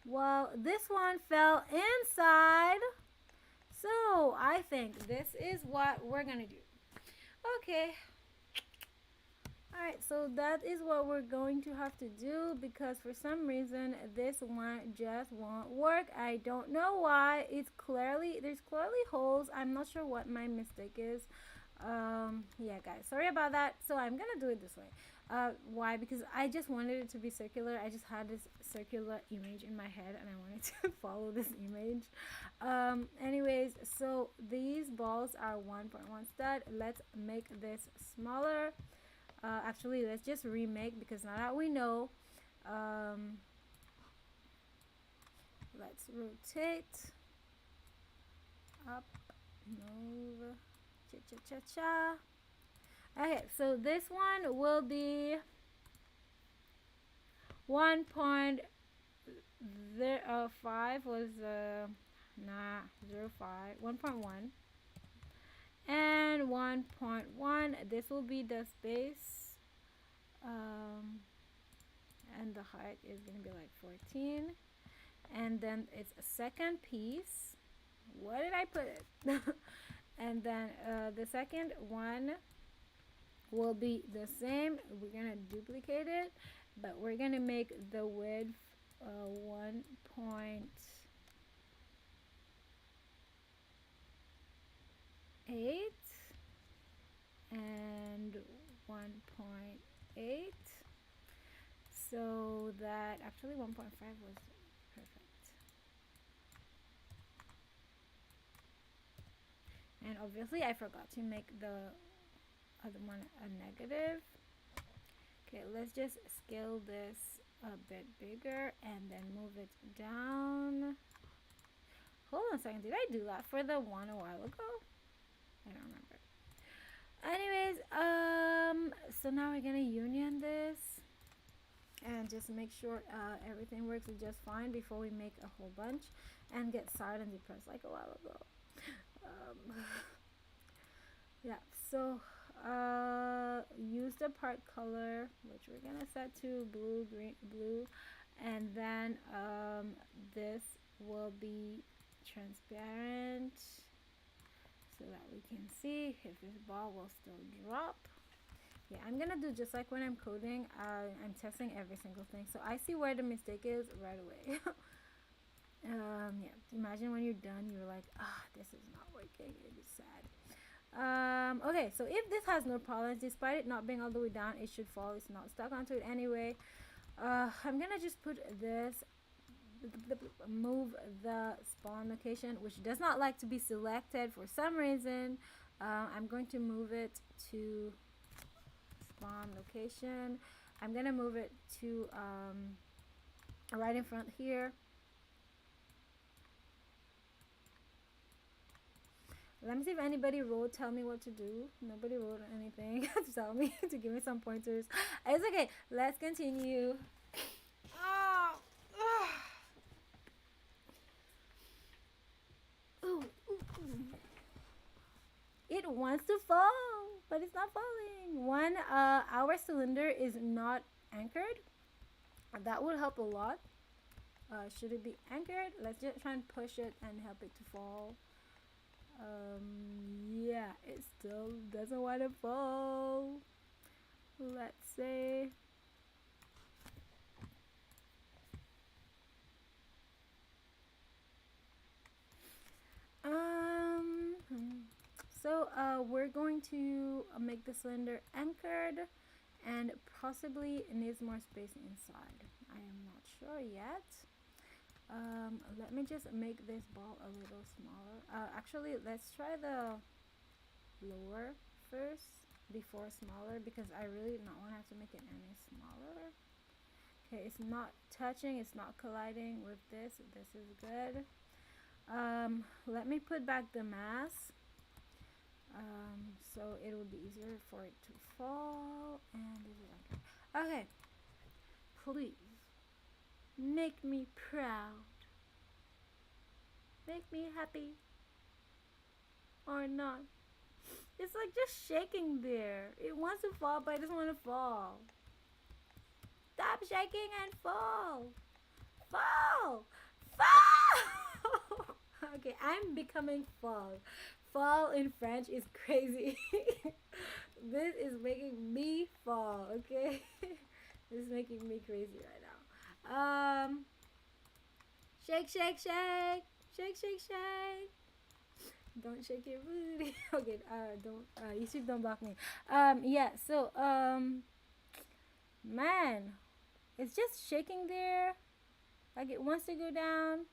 Well, this one fell inside, so I think this is what we're gonna do. Okay. Alright, so that is what we're going to have to do, because for some reason this one just won't work. I don't know why. There's clearly holes. I'm not sure what my mistake is. Yeah, guys, sorry about that. So I'm gonna do it this way. Why? Because I just wanted it to be circular. I just had this circular image in my head and I wanted to follow this image. Anyways, so these balls are 1.1 stud. Let's make this smaller. Actually, let's just remake, because now that we know, let's rotate up, move, cha-cha-cha-cha. Okay, so this one will be 1.05 was 0.5, 1.1. And 1.1, this will be the space, and the height is going to be like 14. And then it's a second piece. Where did I put it? And then the second one will be the same. We're going to duplicate it, but we're going to make the width 1.8 and 1.8, so that actually 1.5 was perfect. And obviously I forgot to make the other one a negative. Okay, let's just scale this a bit bigger and then move it down. Hold on a second, did I do that for the one a while ago? I don't remember. Anyways, so now we're gonna union this and just make sure everything works just fine before we make a whole bunch and get sad and depressed like a while ago. Yeah, so use the part color, which we're gonna set to blue, green, blue, and then this will be transparent, so that we can see if this ball will still drop. Yeah, I'm gonna do just like when I'm coding. I'm testing every single thing, so I see where the mistake is right away. Yeah, imagine when you're done, you're like, this is not working. It is sad. Okay, so if this has no problems, despite it not being all the way down, it should fall. It's not stuck onto it anyway. I'm gonna just put this move the spawn location, which does not like to be selected for some reason. I'm going to move it to spawn location. I'm gonna move it to right in front here. Let me see if anybody wrote tell me what to do. Nobody wrote anything to tell me to give me some pointers. It's okay. Let's continue. Oh, ooh, ooh, ooh. It wants to fall, but it's not falling. One, our cylinder is not anchored. That would help a lot. Should it be anchored? Let's just try and push it and help it to fall. Yeah, it still doesn't want to fall. Let's say so we're going to make the cylinder anchored, and possibly it needs more space inside. I am not sure yet. Let me just make this ball a little smaller. Actually, let's try the lower first before smaller, because I really don't want to have to make it any smaller. Okay, it's not touching, it's not colliding with this. This is good. Let me put back the mass, so it will be easier for it to fall. And this is okay. Okay, please make me proud. Make me happy. Or not. It's like just shaking there. It wants to fall, but it doesn't want to fall. Stop shaking and fall. Fall. Fall. Okay, I'm becoming fall. Fall in French is crazy. This is making me fall, okay? This is making me crazy right now. Shake, shake, shake. Shake, shake, shake. Don't shake your booty. Okay, don't YouTube don't block me. Yeah, so man, it's just shaking there. Like it wants to go down.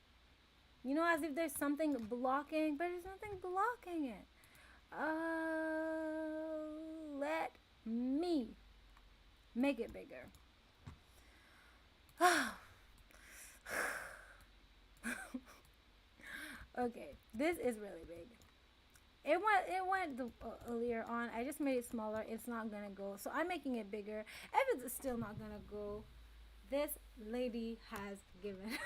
You know, as if there's something blocking, but there's nothing blocking it. Let me make it bigger. Okay, this is really big. It went earlier on. I just made it smaller. It's not gonna go, so I'm making it bigger. If it's still not gonna go, this lady has given.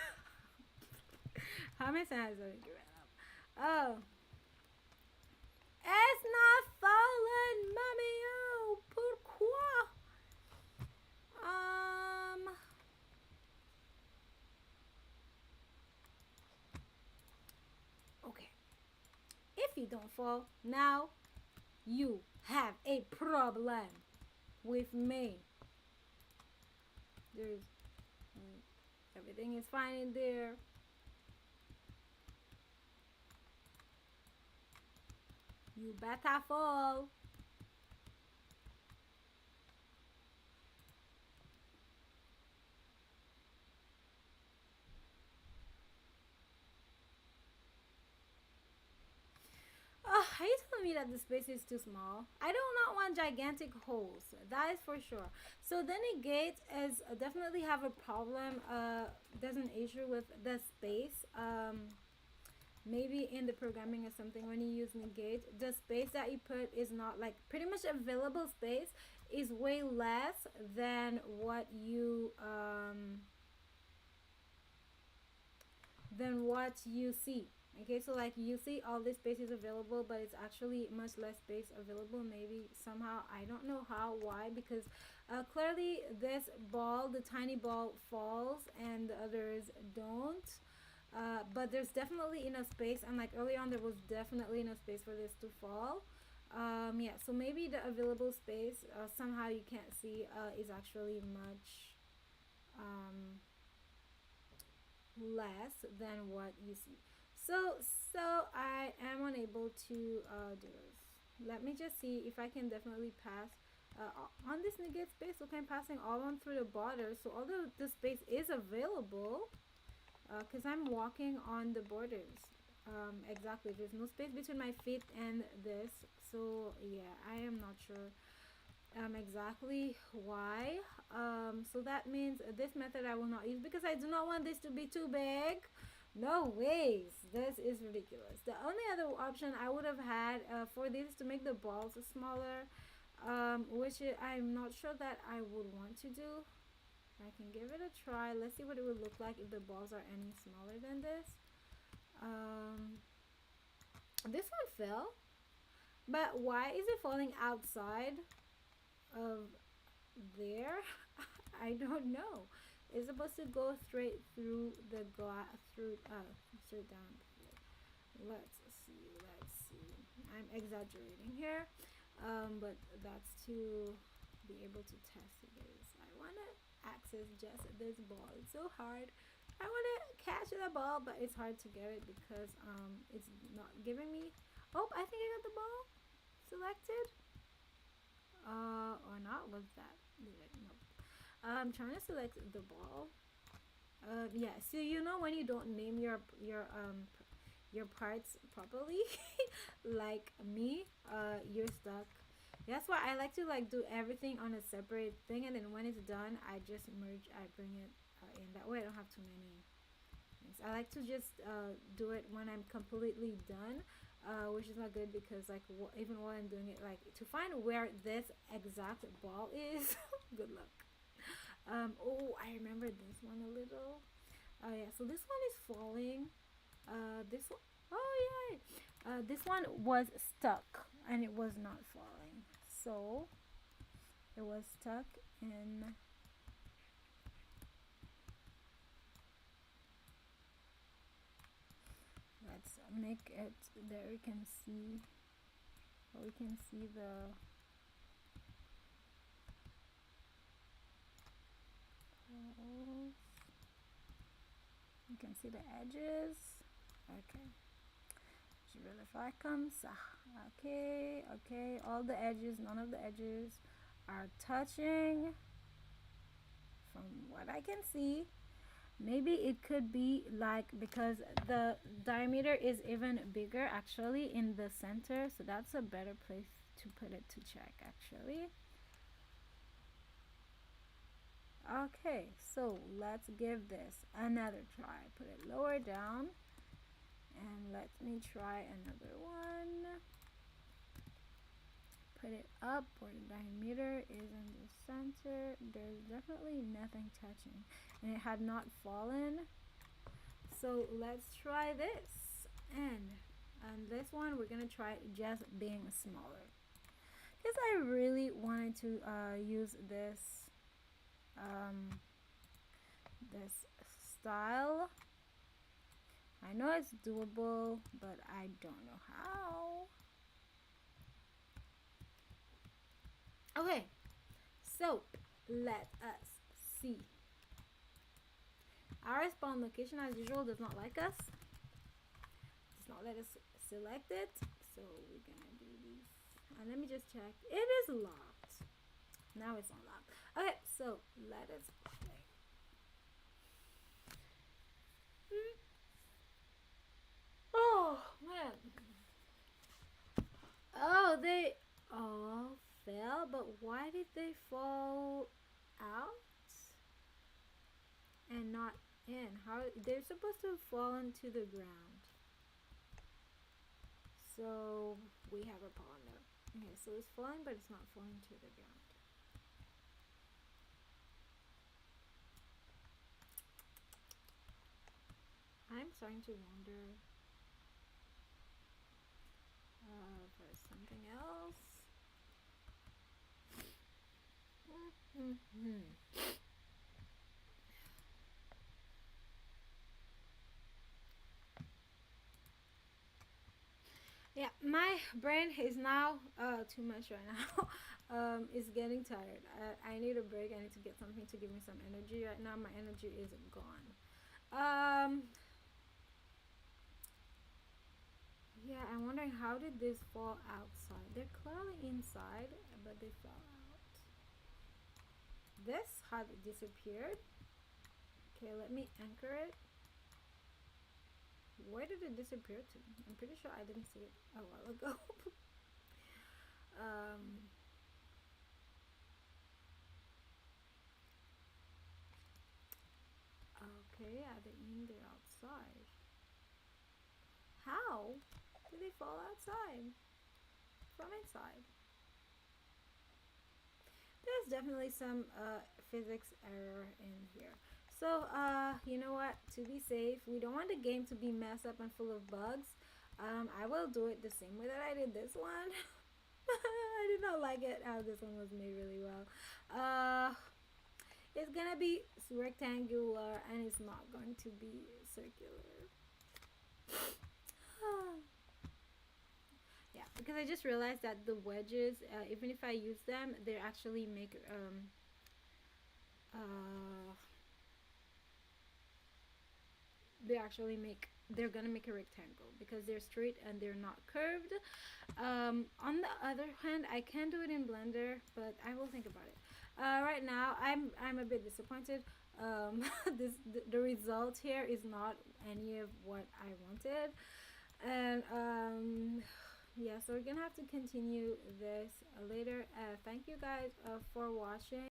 How many times have I given up? Oh, it's not falling, mommy. Oh, pourquoi? Okay. If you don't fall now, you have a problem with me. There's everything is fine in there. You better fall. Are you telling me that the space is too small? I do not want gigantic holes. That is for sure. So the negate is definitely have a problem. There's an issue with the space. Maybe in the programming or something, when you use negate, the space that you put is not like pretty much available space is way less than what you see. Okay, so like you see all this space is available, but it's actually much less space available. Maybe somehow, I don't know how, why, because clearly this ball, the tiny ball, falls and the others don't. But there's definitely enough space, and like earlier on there was definitely enough space for this to fall. Yeah, so maybe the available space somehow you can't see is actually much less than what you see. So I am unable to do this. Let me just see if I can definitely pass on this negate space. Okay, I'm passing all on through the border, so although the space is available, because I'm walking on the borders. Exactly, there's no space between my feet and this, so yeah, I am not sure exactly why. So that means this method I will not use because I do not want this to be too big. No ways, this is ridiculous. The only other option I would have had for this is to make the balls smaller, which I'm not sure that I would want to do. I can give it a try. Let's see what it would look like if the balls are any smaller than this. um, this one fell, but why is it falling outside of there? I don't know. It's supposed to go straight through the glass, through straight down. Let's see, let's see. I'm exaggerating here, but that's to be able to test this. I want to access just this ball. It's so hard. I want to catch the ball, but it's hard to get it because it's not giving me. Oh, I think I got the ball selected. Or not? Was that? No. I'm trying to select the ball. Yeah. So you know when you don't name your parts properly, like me, you're stuck. That's why I like to like do everything on a separate thing, and then when it's done, I just merge. I bring it in. That way, I don't have too many things. I like to just do it when I'm completely done, which is not good because like even while I'm doing it, like to find where this exact ball is, good luck. Oh, I remember this one a little. Oh yeah, so this one is falling. This one, oh yeah, this one was stuck and it was not falling. So it was stuck in. Let's make it there. We can see. We can see the. You can see the edges. Okay. Verify comes. Okay, okay. All the edges, none of the edges are touching. From what I can see, maybe it could be like because the diameter is even bigger actually in the center, so that's a better place to put it to check actually. Okay, so let's give this another try. Put it lower down and let me try another one. Put it up where the diameter is in the center. There's definitely nothing touching and it had not fallen. So let's try this, and on this one we're gonna try just being smaller because I really wanted to use this this style. I know it's doable, but I don't know how. Okay, so let us see. Our spawn location, as usual, does not like us. Does not let us select it. So we're gonna do this. And let me just check. It is locked. Now it's unlocked. Okay, so let us play. Oh man. Oh, they all fell, but why did they fall out and not in? How they're supposed to fall into the ground. So we have a problem there. Okay, so it's falling, but it's not falling to the ground. I'm starting to wonder for something else. Yeah, my brain is now too much right now. It's getting tired. I need a break. I need to get something to give me some energy. Right now, my energy is gone. Yeah, I'm wondering how did this fall outside? They're clearly inside, but they fell out. This had disappeared. Okay, let me anchor it. Where did it disappear to? I'm pretty sure I didn't see it a while ago. um, okay, at the end they're outside. How did they fall outside from inside? There's definitely some physics error in here. So, you know what? To be safe, we don't want the game to be messed up and full of bugs. I will do it the same way that I did this one. I did not like it how this one was made really well. It's gonna be rectangular and it's not going to be circular. Yeah, because I just realized that the wedges, even if I use them, they actually make uh, they're gonna make a rectangle because they're straight and they're not curved. On the other hand, I can do it in Blender, but I will think about it. Right now, I'm a bit disappointed. The result here is not any of what I wanted, and yeah, so we're gonna have to continue this later. Thank you guys for watching.